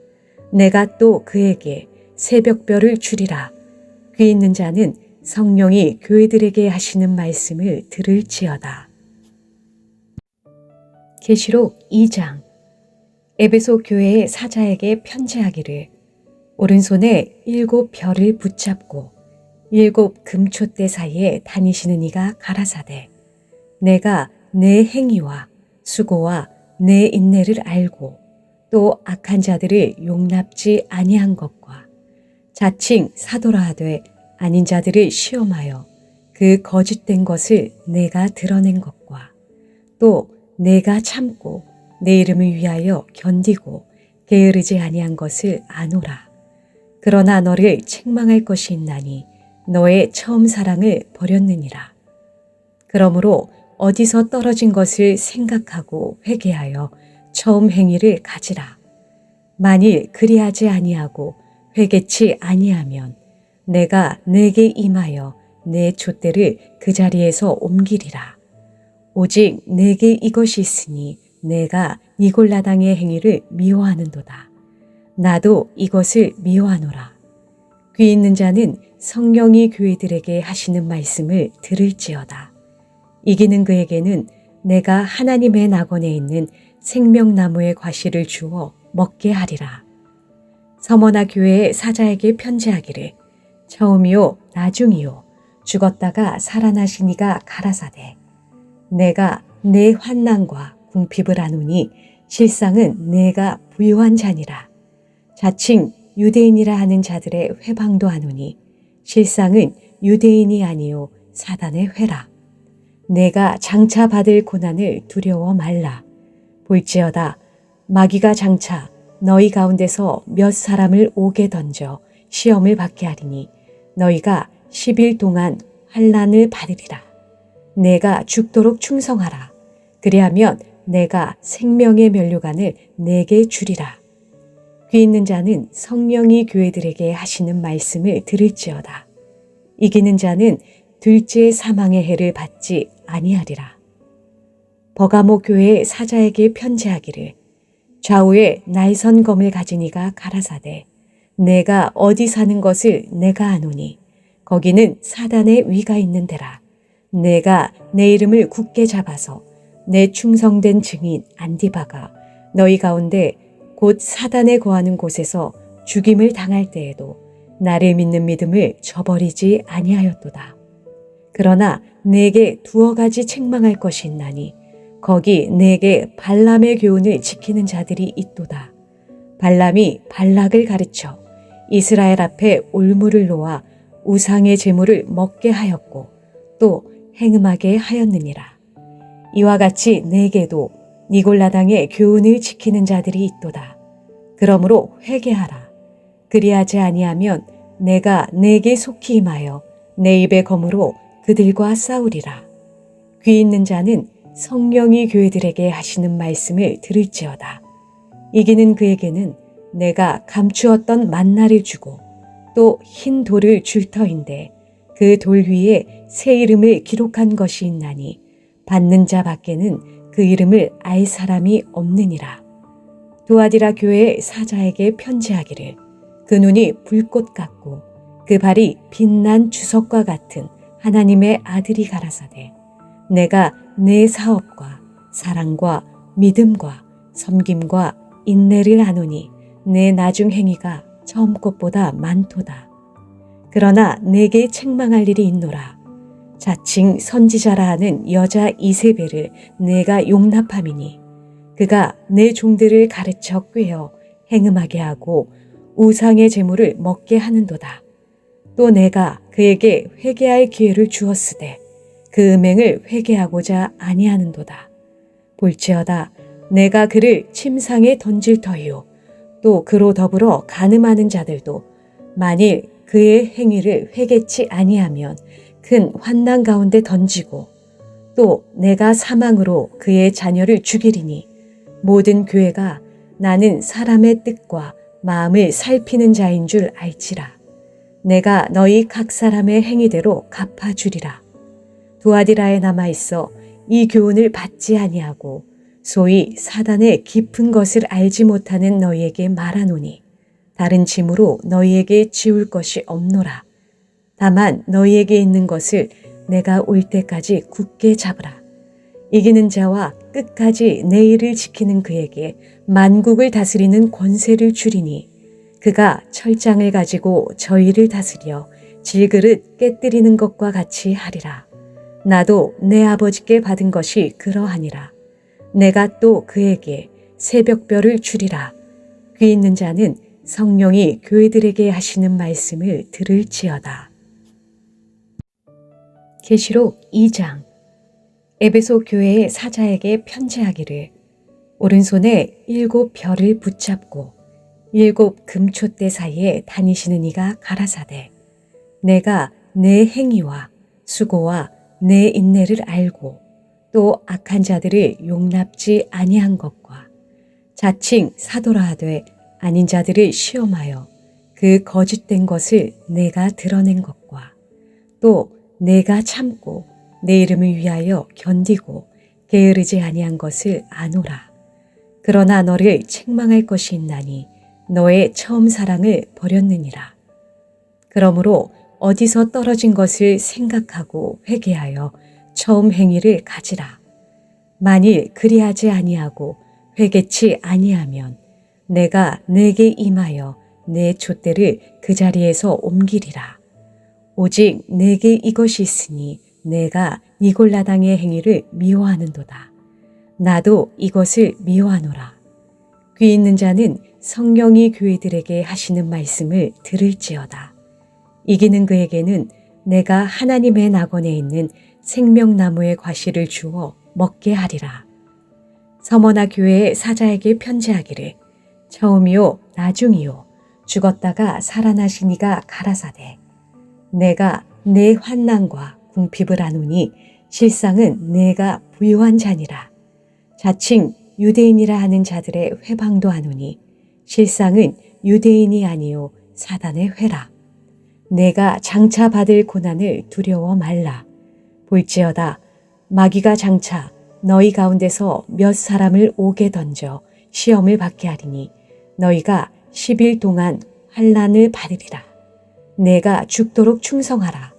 내가 또 그에게 새벽별을 주리라. 귀 있는 자는 성령이 교회들에게 하시는 말씀을 들을지어다. 계시록 2장. 에베소 교회의 사자에게 편지하기를 오른손에 7 별을 붙잡고 7 금촛대 사이에 다니시는 이가 가라사대 내가 내 행위와 수고와 내 인내를 알고 또 악한 자들을 용납지 아니한 것과 자칭 사도라 하되 아닌 자들을 시험하여 그 거짓된 것을 내가 드러낸 것과 또 내가 참고 내 이름을 위하여 견디고 게으르지 아니한 것을 아노라. 그러나 너를 책망할 것이 있나니 너의 처음 사랑을 버렸느니라. 그러므로 어디서 떨어진 것을 생각하고 회개하여 처음 행위를 가지라. 만일 그리하지 아니하고 회개치 아니하면 내가 내게 임하여 내 촛대를 그 자리에서 옮기리라. 오직 내게 이것이 있으니 내가 니골라당의 행위를 미워하는도다. 나도 이것을 미워하노라. 귀 있는 자는 성령이 교회들에게 하시는 말씀을 들을지어다. 이기는 그에게는 내가 하나님의 낙원에 있는 생명나무의 과실을 주어 먹게 하리라. 서머나 교회의 사자에게 편지하기를 처음이요 나중이요 죽었다가 살아나신 이가 가라사대 내가 내 환난과 궁핍을 아노니 실상은 내가 부요한 자니라. 자칭 유대인이라 하는 자들의 회방도 아노니 실상은 유대인이 아니요 사단의 회라. 내가 장차 받을 고난을 두려워 말라. 볼지어다 마귀가 장차 너희 가운데서 몇 사람을 옥에 던져 시험을 받게 하리니 너희가 10일 동안 환난을 받으리라. 내가 죽도록 충성하라. 그리하면 내가 생명의 면류관을 내게 주리라. 귀 있는 자는 성령이 교회들에게 하시는 말씀을 들을지어다. 이기는 자는 둘째 사망의 해를 받지 아니하리라. 버가모 교회의 사자에게 편지하기를 좌우에 날선 검을 가진 이가 가라사대 내가 어디 사는 것을 내가 아노니 거기는 사단의 위가 있는 데라. 내가 내 이름을 굳게 잡아서 내 충성된 증인 안디바가 너희 가운데 곧 사단에 거하는 곳에서 죽임을 당할 때에도 나를 믿는 믿음을 저버리지 아니하였도다. 그러나 내게 두어 가지 책망할 것이 있나니 거기 내게 발람의 교훈을 지키는 자들이 있도다. 발람이 발락을 가르쳐 이스라엘 앞에 올무를 놓아 우상의 제물을 먹게 하였고 또 행음하게 하였느니라. 이와 같이 내게도 니골라당의 교훈을 지키는 자들이 있도다. 그러므로 회개하라. 그리하지 아니하면 내가 내게 속히 임하여 내 입의 검으로 그들과 싸우리라. 귀 있는 자는 성령이 교회들에게 하시는 말씀을 들을지어다. 이기는 그에게는 내가 감추었던 만나를 주고 또 흰 돌을 줄 터인데 그 돌 위에 새 이름을 기록한 것이 있나니 받는 자 밖에는 그 이름을 알 사람이 없느니라. 두아디라 교회의 사자에게 편지하기를 그 눈이 불꽃 같고 그 발이 빛난 주석과 같은 하나님의 아들이 가라사대 내가 내 사업과 사랑과 믿음과 섬김과 인내를 아노니 내 나중 행위가 처음 것보다 많도다. 그러나 내게 책망할 일이 있노라. 자칭 선지자라 하는 여자 이세벨을 내가 용납함이니 그가 내 종들을 가르쳐 꾀어 행음하게 하고 우상의 제물을 먹게 하는도다. 또 내가 그에게 회개할 기회를 주었으되 그 음행을 회개하고자 아니하는도다. 볼지어다 내가 그를 침상에 던질 터이요 또 그로 더불어 간음하는 자들도 만일 그의 행위를 회개치 아니하면 큰 환난 가운데 던지고 또 내가 사망으로 그의 자녀를 죽이리니 모든 교회가 나는 사람의 뜻과 마음을 살피는 자인 줄 알지라. 내가 너희 각 사람의 행위대로 갚아주리라. 두아디라에 남아있어 이 교훈을 받지 아니하고 소위 사단의 깊은 것을 알지 못하는 너희에게 말하노니 다른 짐으로 너희에게 지울 것이 없노라. 다만 너희에게 있는 것을 내가 올 때까지 굳게 잡으라. 이기는 자와 끝까지 내 일을 지키는 그에게 만국을 다스리는 권세를 주리니 그가 철장을 가지고 저희를 다스려 질그릇 깨뜨리는 것과 같이 하리라. 나도 내 아버지께 받은 것이 그러하니라. 내가 또 그에게 새벽별을 주리라. 귀 있는 자는 성령이 교회들에게 하시는 말씀을 들을지어다. 계시록 2장. 에베소 교회의 사자에게 편지하기를 오른손에 7 별을 붙잡고 7 금촛대 사이에 다니시는 이가 가라사대 내가 내 행위와 수고와 내 인내를 알고 또 악한 자들을 용납지 아니한 것과 자칭 사도라 하되 아닌 자들을 시험하여 그 거짓된 것을 내가 드러낸 것과 또 내가 참고 내 이름을 위하여 견디고 게으르지 아니한 것을 아노라. 그러나 너를 책망할 것이 있나니 너의 처음 사랑을 버렸느니라. 그러므로 어디서 떨어진 것을 생각하고 회개하여 처음 행위를 가지라. 만일 그리하지 아니하고 회개치 아니하면 내가 내게 임하여 내 촛대를 그 자리에서 옮기리라. 오직 내게 이것이 있으니 내가 니골라당의 행위를 미워하는도다. 나도 이것을 미워하노라. 귀 있는 자는 성령이 교회들에게 하시는 말씀을 들을지어다. 이기는 그에게는 내가 하나님의 낙원에 있는 생명나무의 과실을 주어 먹게 하리라. 서머나 교회의 사자에게 편지하기를 처음이요 나중이요 죽었다가 살아나신 이가 가라사대 내가 내 환난과 궁핍을 아노니 실상은 내가 부요한 자니라. 자칭 유대인이라 하는 자들의 회방도 아노니 실상은 유대인이 아니요 사단의 회라. 내가 장차 받을 고난을 두려워 말라. 볼지어다 마귀가 장차 너희 가운데서 몇 사람을 옥에 던져 시험을 받게 하리니 너희가 10일 동안 환난을 받으리라. 내가 죽도록 충성하라.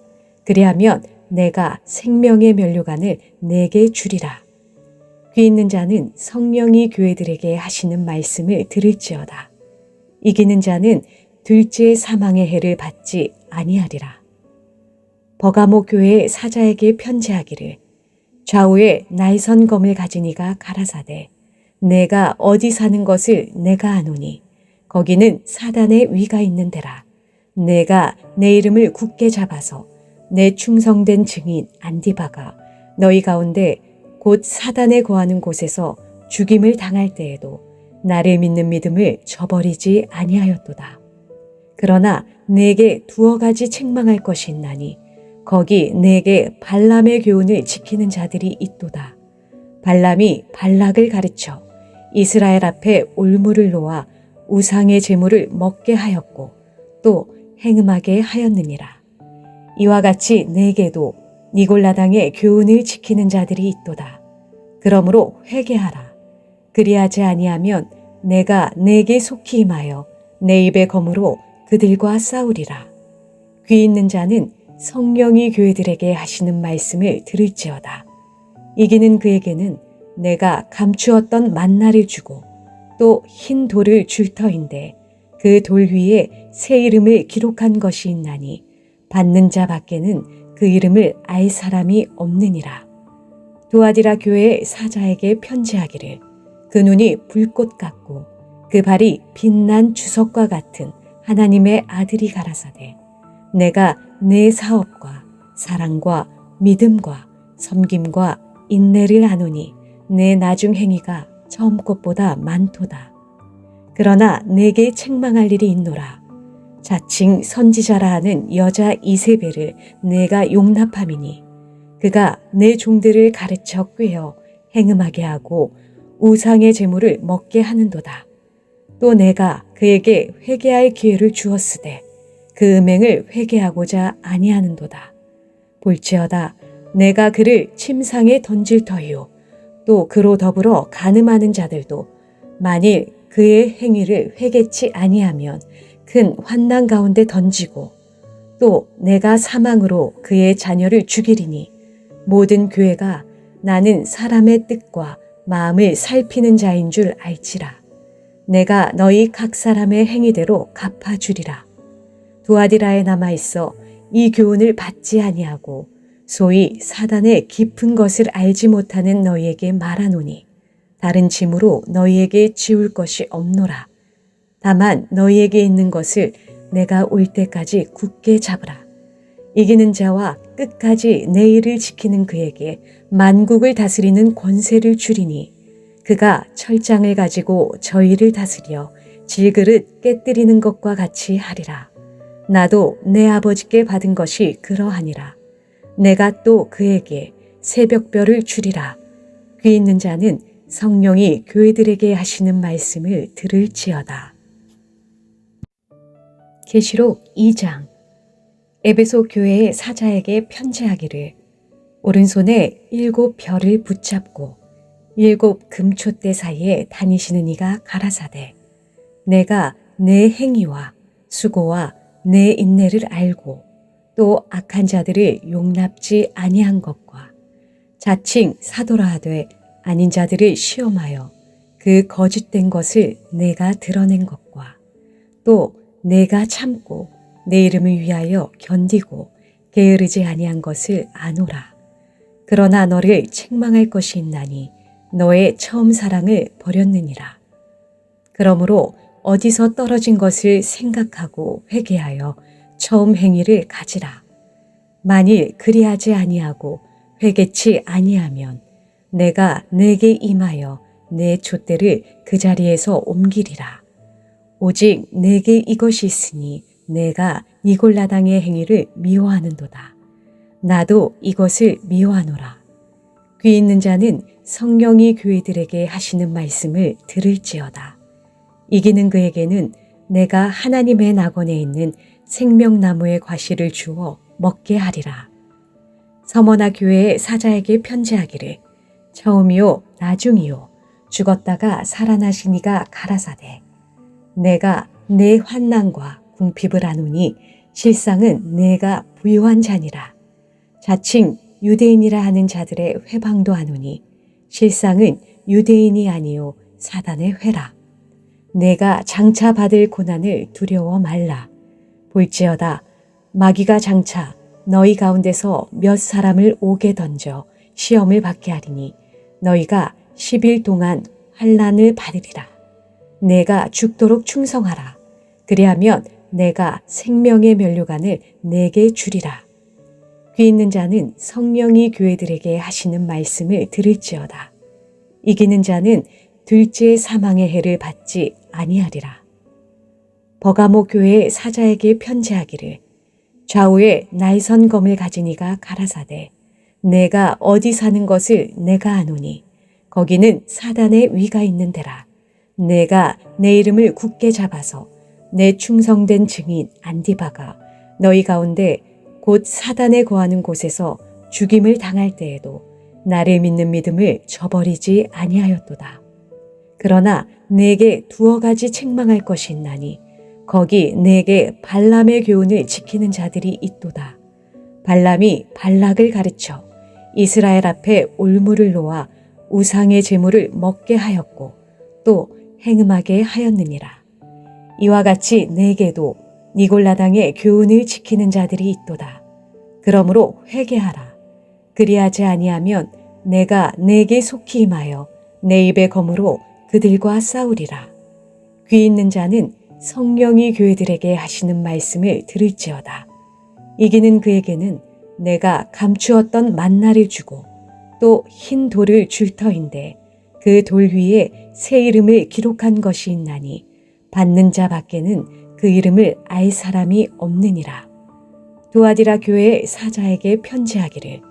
그리하면 내가 생명의 면류관을 내게 주리라. 귀 있는 자는 성령이 교회들에게 하시는 말씀을 들을지어다. 이기는 자는 둘째 사망의 해를 받지 아니하리라. 버가모 교회의 사자에게 편지하기를 좌우에 날선 검을 가진 이가 가라사대 내가 어디 사는 것을 내가 아노니 거기는 사단의 위가 있는 데라. 내가 내 이름을 굳게 잡아서 내 충성된 증인 안디바가 너희 가운데 곧 사단에 거하는 곳에서 죽임을 당할 때에도 나를 믿는 믿음을 저버리지 아니하였도다. 그러나 내게 두어 가지 책망할 것이 있나니 거기 내게 발람의 교훈을 지키는 자들이 있도다. 발람이 발락을 가르쳐 이스라엘 앞에 올무를 놓아 우상의 제물을 먹게 하였고 또 행음하게 하였느니라. 이와 같이 내게도 니골라당의 교훈을 지키는 자들이 있도다. 그러므로 회개하라. 그리하지 아니하면 내가 내게 속히 임하여 내 입의 검으로 그들과 싸우리라. 귀 있는 자는 성령이 교회들에게 하시는 말씀을 들을지어다. 이기는 그에게는 내가 감추었던 만나를 주고 또 흰 돌을 줄 터인데 그 돌 위에 새 이름을 기록한 것이 있나니 받는 자 밖에는 그 이름을 알 사람이 없느니라. 두아디라 교회의 사자에게 편지하기를 그 눈이 불꽃 같고 그 발이 빛난 주석과 같은 하나님의 아들이 가라사대 내가 내 사업과 사랑과 믿음과 섬김과 인내를 아노니 내 나중 행위가 처음 것보다 많도다. 그러나 내게 책망할 일이 있노라. 자칭 선지자라 하는 여자 이세벨을 내가 용납함이니 그가 내 종들을 가르쳐 꾀어 행음하게 하고 우상의 제물을 먹게 하는도다. 또 내가 그에게 회개할 기회를 주었으되 그 음행을 회개하고자 아니하는도다. 볼지어다 내가 그를 침상에 던질 터이요 또 그로 더불어 간음하는 자들도 만일 그의 행위를 회개치 아니하면 큰 환난 가운데 던지고 또 내가 사망으로 그의 자녀를 죽이리니 모든 교회가 나는 사람의 뜻과 마음을 살피는 자인 줄 알지라. 내가 너희 각 사람의 행위대로 갚아주리라. 두아디라에 남아있어 이 교훈을 받지 아니하고 소위 사단의 깊은 것을 알지 못하는 너희에게 말하노니 다른 짐으로 너희에게 지울 것이 없노라. 다만 너희에게 있는 것을 내가 올 때까지 굳게 잡으라. 이기는 자와 끝까지 내 일을 지키는 그에게 만국을 다스리는 권세를 주리니 그가 철장을 가지고 저희를 다스려 질그릇 깨뜨리는 것과 같이 하리라. 나도 내 아버지께 받은 것이 그러하니라. 내가 또 그에게 새벽별을 주리라. 귀 있는 자는 성령이 교회들에게 하시는 말씀을 들을지어다. 계시록 2장. 에베소 교회의 사자에게 편지하기를 오른손에 7 별을 붙잡고 7 금촛대 사이에 다니시는 이가 가라사대 내가 내 행위와 수고와 내 인내를 알고 또 악한 자들을 용납지 아니한 것과 자칭 사도라 하되 아닌 자들을 시험하여 그 거짓된 것을 내가 드러낸 것과 또 내가 참고 내 이름을 위하여 견디고 게으르지 아니한 것을 아노라. 그러나 너를 책망할 것이 있나니 너의 처음 사랑을 버렸느니라. 그러므로 어디서 떨어진 것을 생각하고 회개하여 처음 행위를 가지라. 만일 그리하지 아니하고 회개치 아니하면 내가 내게 임하여 내 촛대를 그 자리에서 옮기리라. 오직 내게 이것이 있으니 내가 니골라당의 행위를 미워하는도다. 나도 이것을 미워하노라. 귀 있는 자는 성령이 교회들에게 하시는 말씀을 들을지어다. 이기는 그에게는 내가 하나님의 낙원에 있는 생명나무의 과실을 주어 먹게 하리라. 서머나 교회의 사자에게 편지하기를 처음이요 나중이요 죽었다가 살아나신 이가 가라사대 내가 내 환난과 궁핍을 아노니 실상은 내가 부요한 자니라. 자칭 유대인이라 하는 자들의 회방도 하노니 실상은 유대인이 아니요 사단의 회라. 내가 장차 받을 고난을 두려워 말라. 볼지어다 마귀가 장차 너희 가운데서 몇 사람을 옥에 던져 시험을 받게 하리니 너희가 10일 동안 환난을 받으리라. 내가 죽도록 충성하라. 그리하면 내가 생명의 면류관을 내게 주리라. 귀 있는 자는 성령이 교회들에게 하시는 말씀을 들을지어다. 이기는 자는 둘째 사망의 해를 받지 아니하리라. 버가모 교회의 사자에게 편지하기를 좌우에 날선 검을 가진 이가 가라사대 내가 어디 사는 것을 내가 아노니 거기는 사단의 위가 있는 데라. 내가 내 이름을 굳게 잡아서 내 충성된 증인 안디바가 너희 가운데 곧 사단에 거하는 곳에서 죽임을 당할 때에도 나를 믿는 믿음을 저버리지 아니하였도다. 그러나 내게 두어 가지 책망할 것이 있나니 거기 내게 발람의 교훈을 지키는 자들이 있도다. 발람이 발락을 가르쳐 이스라엘 앞에 올무를 놓아 우상의 제물을 먹게 하였고 또 행음하게 하였느니라. 이와 같이 내게도 니골라당의 교훈을 지키는 자들이 있도다. 그러므로 회개하라. 그리하지 아니하면 내가 내게 속히 임하여 내 입의 검으로 그들과 싸우리라. 귀 있는 자는 성령이 교회들에게 하시는 말씀을 들을지어다. 이기는 그에게는 내가 감추었던 만나를 주고 또 흰 돌을 줄 터인데 그 돌 위에 새 이름을 기록한 것이 있나니 받는 자 밖에는 그 이름을 알 사람이 없느니라. 두아디라 교회의 사자에게 편지하기를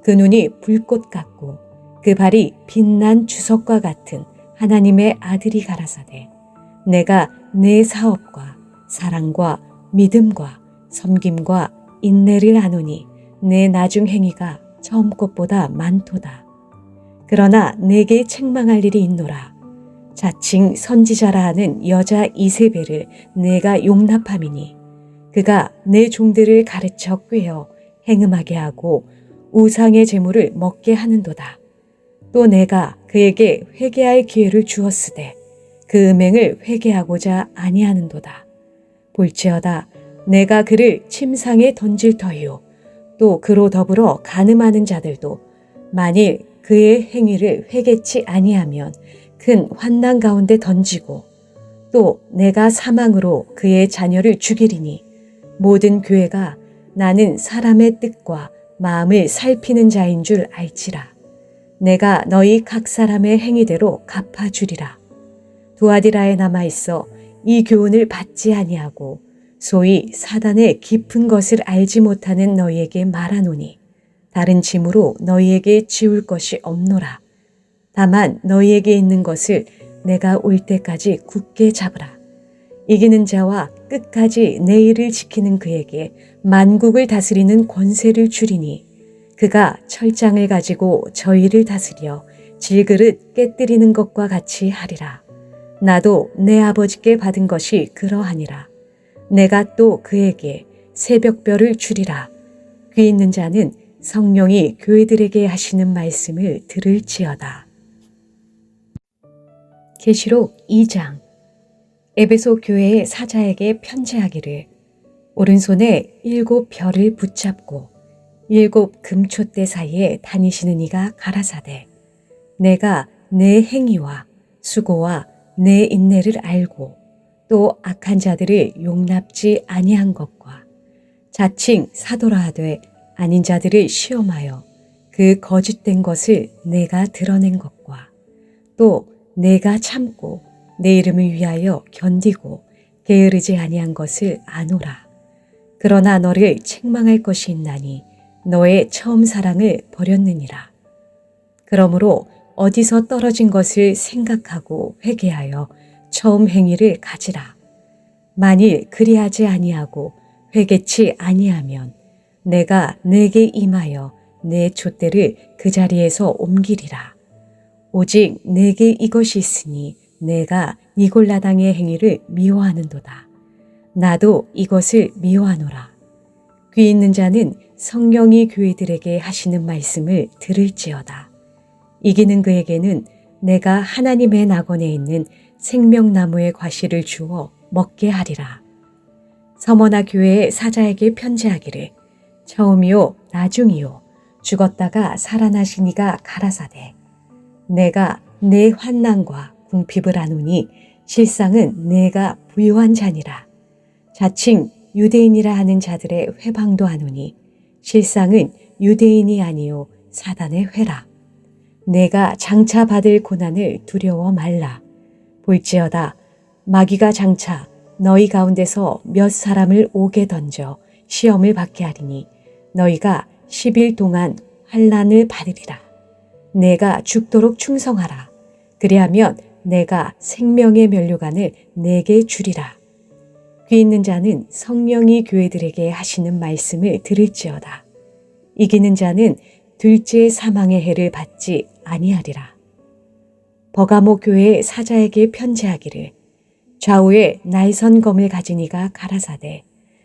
그 눈이 불꽃 같고 그 발이 빛난 주석과 같은 하나님의 아들이 가라사대 내가 내 사업과 사랑과 믿음과 섬김과 인내를 아노니 내 나중 행위가 처음 것보다 많도다. 그러나 내게 책망할 일이 있노라. 자칭 선지자라 하는 여자 이세벨을 내가 용납함이니 그가 내 종들을 가르쳐 꾀어 행음하게 하고 우상의 제물을 먹게 하는도다. 또 내가 그에게 회개할 기회를 주었으되 그 음행을 회개하고자 아니하는도다. 볼지어다 내가 그를 침상에 던질 터이요 또 그로 더불어 간음하는 자들도 만일 그의 행위를 회개치 아니하면 큰 환난 가운데 던지고 또 내가 사망으로 그의 자녀를 죽이리니 모든 교회가 나는 사람의 뜻과 마음을 살피는 자인 줄 알지라. 내가 너희 각 사람의 행위대로 갚아주리라. 두아디라에 남아있어 이 교훈을 받지 아니하고 소위 사단의 깊은 것을 알지 못하는 너희에게 말하노니 다른 짐으로 너희에게 지울 것이 없노라. 다만 너희에게 있는 것을 내가 올 때까지 굳게 잡으라. 이기는 자와 끝까지 내 일을 지키는 그에게 만국을 다스리는 권세를 주리니 그가 철장을 가지고 저희를 다스려 질그릇 깨뜨리는 것과 같이 하리라. 나도 내 아버지께 받은 것이 그러하니라. 내가 또 그에게 새벽별을 주리라. 귀 있는 자는 성령이 교회들에게 하시는 말씀을 들을지어다. 계시록 2장. 에베소 교회의 사자에게 편지하기를 오른손에 7 별을 붙잡고 7 금촛대 사이에 다니시는 이가 가라사대 내가 내 행위와 수고와 내 인내를 알고 또 악한 자들을 용납지 아니한 것과 자칭 사도라 하되 아닌 자들을 시험하여 그 거짓된 것을 내가 드러낸 것과 또 내가 참고 내 이름을 위하여 견디고 게으르지 아니한 것을 아노라. 그러나 너를 책망할 것이 있나니 너의 처음 사랑을 버렸느니라. 그러므로 어디서 떨어진 것을 생각하고 회개하여 처음 행위를 가지라. 만일 그리하지 아니하고 회개치 아니하면 내가 내게 임하여 내 촛대를 그 자리에서 옮기리라. 오직 내게 이것이 있으니 내가 니골라당의 행위를 미워하는도다. 나도 이것을 미워하노라. 귀 있는 자는 성령이 교회들에게 하시는 말씀을 들을지어다. 이기는 그에게는 내가 하나님의 낙원에 있는 생명나무의 과실을 주어 먹게 하리라. 서머나 교회의 사자에게 편지하기를 처음이요 나중이요 죽었다가 살아나신 이가 가라사대 내가 내 환난과 궁핍을 아노니 실상은 내가 부유한 자니라. 자칭 유대인이라 하는 자들의 회방도 아노니 실상은 유대인이 아니요 사단의 회라. 내가 장차 받을 고난을 두려워 말라. 볼지어다 마귀가 장차 너희 가운데서 몇 사람을 옥에 던져 시험을 받게 하리니 너희가 10일 동안 환난을 받으리라. 내가 죽도록 충성하라. 그리하면 내가 생명의 면류관을 내게 주리라. 귀 있는 자는 성령이 교회들에게 하시는 말씀을 들을지어다. 이기는 자는 둘째 사망의 해를 받지 아니하리라. 버가모 교회의 사자에게 편지하기를 좌우에 날선 검을 가진 이가 가라사대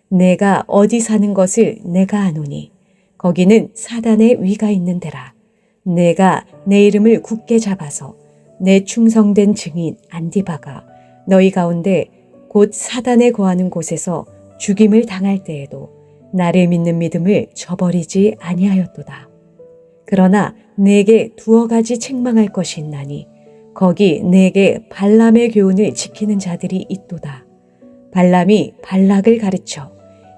내가 어디 사는 것을 내가 아노니 거기는 사단의 위가 있는 데라. 내가 내 이름을 굳게 잡아서 내 충성된 증인 안디바가 너희 가운데 곧 사단에 거하는 곳에서 죽임을 당할 때에도 나를 믿는 믿음을 저버리지 아니하였도다. 그러나 내게 두어 가지 책망할 것이 있나니 거기 내게 발람의 교훈을 지키는 자들이 있도다. 발람이 발락을 가르쳐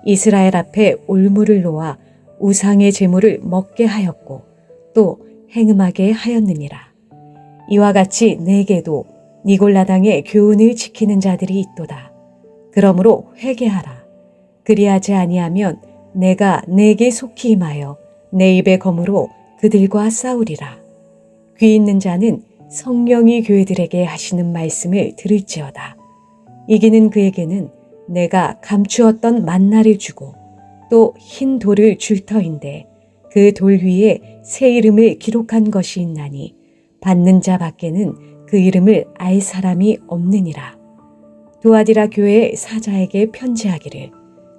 이스라엘 앞에 올무를 놓아 우상의 제물을 먹게 하였고 또 행음하게 하였느니라. 이와 같이 내게도 니골라당의 교훈을 지키는 자들이 있도다. 그러므로 회개하라. 그리하지 아니하면 내가 내게 속히 임하여 내 입의 검으로 그들과 싸우리라. 귀 있는 자는 성령이 교회들에게 하시는 말씀을 들을지어다. 이기는 그에게는 내가 감추었던 만나를 주고 또 흰 돌을 줄 터인데 그 돌 위에 새 이름을 기록한 것이 있나니 받는 자 밖에는 그 이름을 알 사람이 없느니라. 두아디라 교회의 사자에게 편지하기를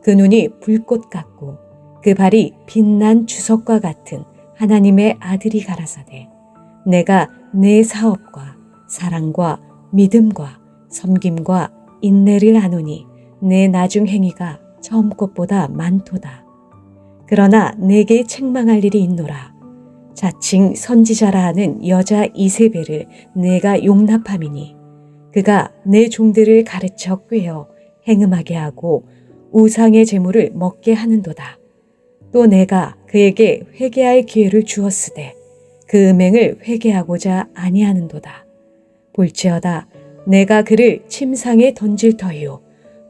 그 눈이 불꽃 같고 그 발이 빛난 주석과 같은 하나님의 아들이 가라사대 내가 내 사업과 사랑과 믿음과 섬김과 인내를 아노니 내 나중 행위가 처음 것보다 많도다. 그러나 내게 책망할 일이 있노라. 자칭 선지자라 하는 여자 이세벨을 내가 용납함이니 그가 내 종들을 가르쳐 꾀어 행음하게 하고 우상의 제물을 먹게 하는도다. 또 내가 그에게 회개할 기회를 주었으되 그 음행을 회개하고자 아니하는도다. 볼지어다 내가 그를 침상에 던질 터이요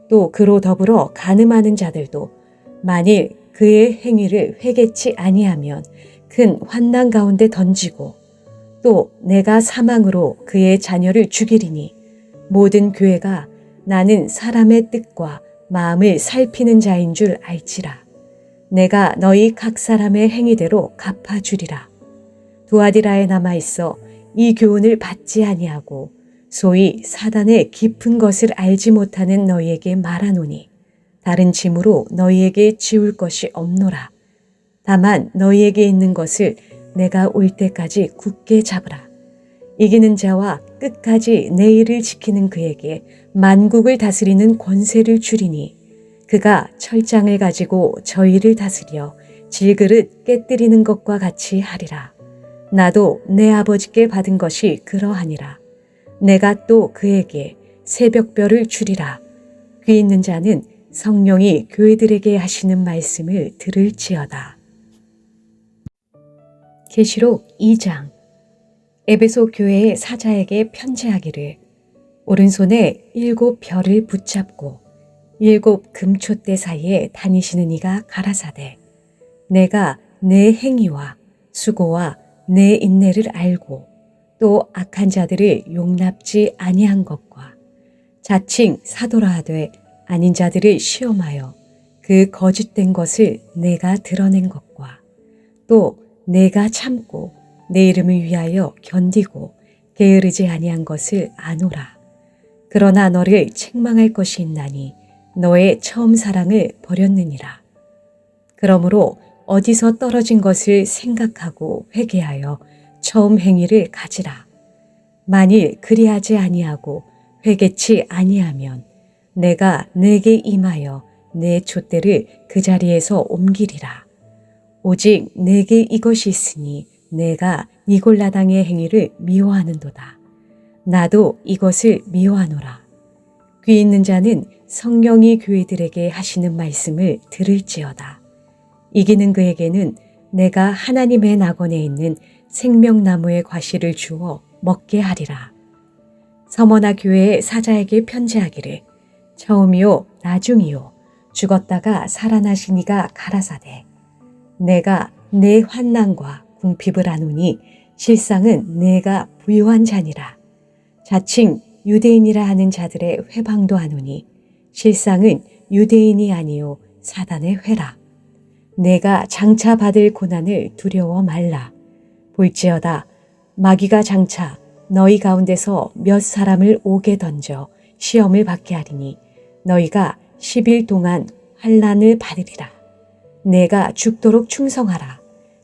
또 그로 더불어 간음하는 자들도 만일 그의 행위를 회개치 아니하면 큰 환난 가운데 던지고 또 내가 사망으로 그의 자녀를 죽이리니 모든 교회가 나는 사람의 뜻과 마음을 살피는 자인 줄 알지라. 내가 너희 각 사람의 행위대로 갚아주리라. 두아디라에 남아있어 이 교훈을 받지 아니하고 소위 사단의 깊은 것을 알지 못하는 너희에게 말하노니 다른 짐으로 너희에게 지울 것이 없노라. 다만 너희에게 있는 것을 내가 올 때까지 굳게 잡으라. 이기는 자와 끝까지 내 일을 지키는 그에게 만국을 다스리는 권세를 주리니 그가 철장을 가지고 저희를 다스려 질그릇 깨뜨리는 것과 같이 하리라. 나도 내 아버지께 받은 것이 그러하니라. 내가 또 그에게 새벽별을 주리라. 귀 있는 자는 성령이 교회들에게 하시는 말씀을 들을지어다. 계시록 2장. 에베소 교회의 사자에게 편지하기를 오른손에 7 별을 붙잡고 7 금촛대 사이에 다니시는 이가 가라사대 내가 내 행위와 수고와 내 인내를 알고 또 악한 자들을 용납지 아니한 것과 자칭 사도라 하되 아닌 자들을 시험하여 그 거짓된 것을 내가 드러낸 것과 또 내가 참고 내 이름을 위하여 견디고 게으르지 아니한 것을 아노라. 그러나 너를 책망할 것이 있나니 너의 처음 사랑을 버렸느니라. 그러므로 어디서 떨어진 것을 생각하고 회개하여 처음 행위를 가지라. 만일 그리하지 아니하고 회개치 아니하면 내가 내게 임하여 내 촛대를 그 자리에서 옮기리라. 오직 내게 이것이 있으니 내가 니골라당의 행위를 미워하는도다. 나도 이것을 미워하노라. 귀 있는 자는 성령이 교회들에게 하시는 말씀을 들을지어다. 이기는 그에게는 내가 하나님의 낙원에 있는 생명나무의 과실을 주어 먹게 하리라. 서머나 교회의 사자에게 편지하기를 처음이요 나중이요 죽었다가 살아나시니가 가라사대 내가 내 환난과 궁핍을 아노니 실상은 내가 부유한 자니라. 자칭 유대인이라 하는 자들의 회방도 하노니 실상은 유대인이 아니요 사단의 회라. 내가 장차 받을 고난을 두려워 말라. 볼지어다 마귀가 장차 너희 가운데서 몇 사람을 옥에 던져 시험을 받게 하리니 너희가 10일 동안 환난을 받으리라. 내가 죽도록 충성하라.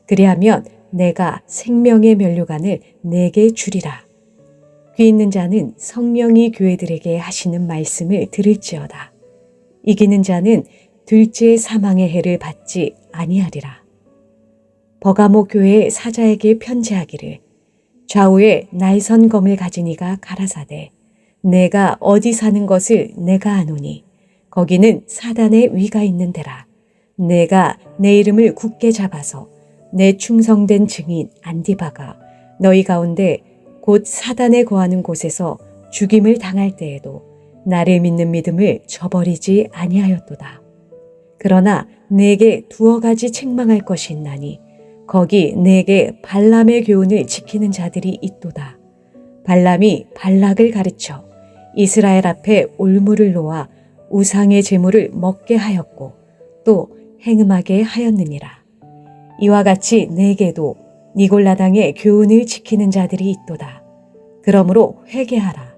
그리하면 내가 생명의 면류관을 내게 주리라. 귀 있는 자는 성령이 교회들에게 하시는 말씀을 들을지어다. 이기는 자는 둘째 사망의 해를 받지 아니하리라. 버가모 교회의 사자에게 편지하기를 좌우에 날선 검을 가진 이가 가라사대 내가 어디 사는 것을 내가 아노니 거기는 사단의 위가 있는 데라. 내가 내 이름을 굳게 잡아서 내 충성된 증인 안디바가 너희 가운데 곧 사단에 거하는 곳에서 죽임을 당할 때에도 나를 믿는 믿음을 저버리지 아니하였도다. 그러나 내게 두어 가지 책망할 것이 있나니 거기 내게 발람의 교훈을 지키는 자들이 있도다. 발람이 발락을 가르쳐 이스라엘 앞에 올무를 놓아 우상의 제물을 먹게 하였고 또 행음하게 하였느니라. 이와 같이 내게도 니골라당의 교훈을 지키는 자들이 있도다. 그러므로 회개하라.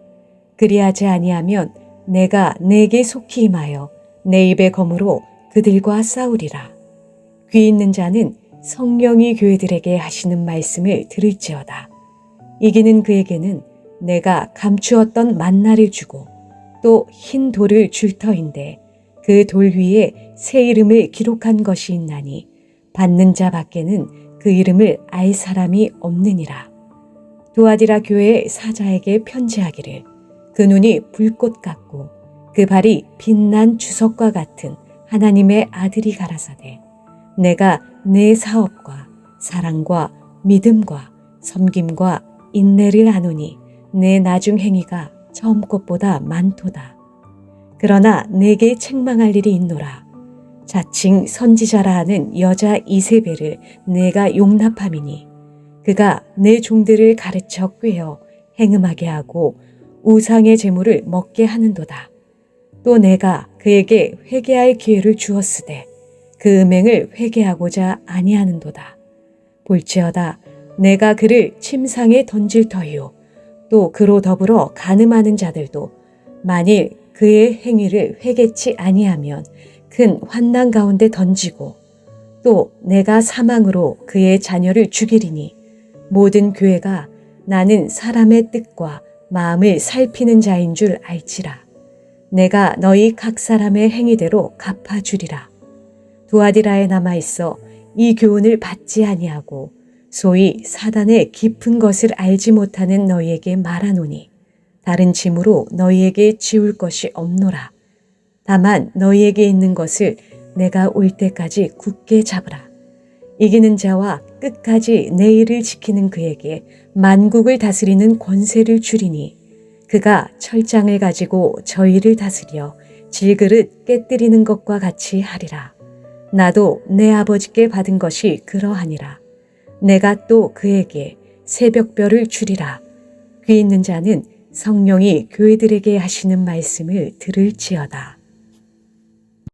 그리하지 아니하면 내가 내게 속히 임하여 내 입의 검으로 그들과 싸우리라. 귀 있는 자는 성령이 교회들에게 하시는 말씀을 들을지어다. 이기는 그에게는 내가 감추었던 만나를 주고 또 흰 돌을 줄 터인데 그 돌 위에 새 이름을 기록한 것이 있나니 받는 자 밖에는 그 이름을 알 사람이 없느니라. 두아디라 교회의 사자에게 편지하기를 그 눈이 불꽃 같고 그 발이 빛난 주석과 같은 하나님의 아들이 가라사대 내가 내 사업과 사랑과 믿음과 섬김과 인내를 아노니 내 나중 행위가 처음 것보다 많도다. 그러나 내게 책망할 일이 있노라. 자칭 선지자라 하는 여자 이세벨을 내가 용납함이니 그가 내 종들을 가르쳐 꾀어 행음하게 하고 우상의 제물을 먹게 하는도다. 또 내가 그에게 회개할 기회를 주었으되 그 음행을 회개하고자 아니하는도다. 볼지어다 내가 그를 침상에 던질 터이요 또 그로 더불어 간음하는 자들도 만일 그의 행위를 회개치 아니하면 큰 환난 가운데 던지고 또 내가 사망으로 그의 자녀를 죽이리니 모든 교회가 나는 사람의 뜻과 마음을 살피는 자인 줄 알지라. 내가 너희 각 사람의 행위대로 갚아주리라. 두아디라에 남아있어 이 교훈을 받지 아니하고 소위 사단의 깊은 것을 알지 못하는 너희에게 말하노니 다른 짐으로 너희에게 지울 것이 없노라. 다만 너희에게 있는 것을 내가 올 때까지 굳게 잡으라. 이기는 자와 끝까지 내 일을 지키는 그에게 만국을 다스리는 권세를 주리니 그가 철장을 가지고 저희를 다스려 질그릇 깨뜨리는 것과 같이 하리라. 나도 내 아버지께 받은 것이 그러하니라. 내가 또 그에게 새벽별을 주리라. 귀 있는 자는 성령이 교회들에게 하시는 말씀을 들을지어다.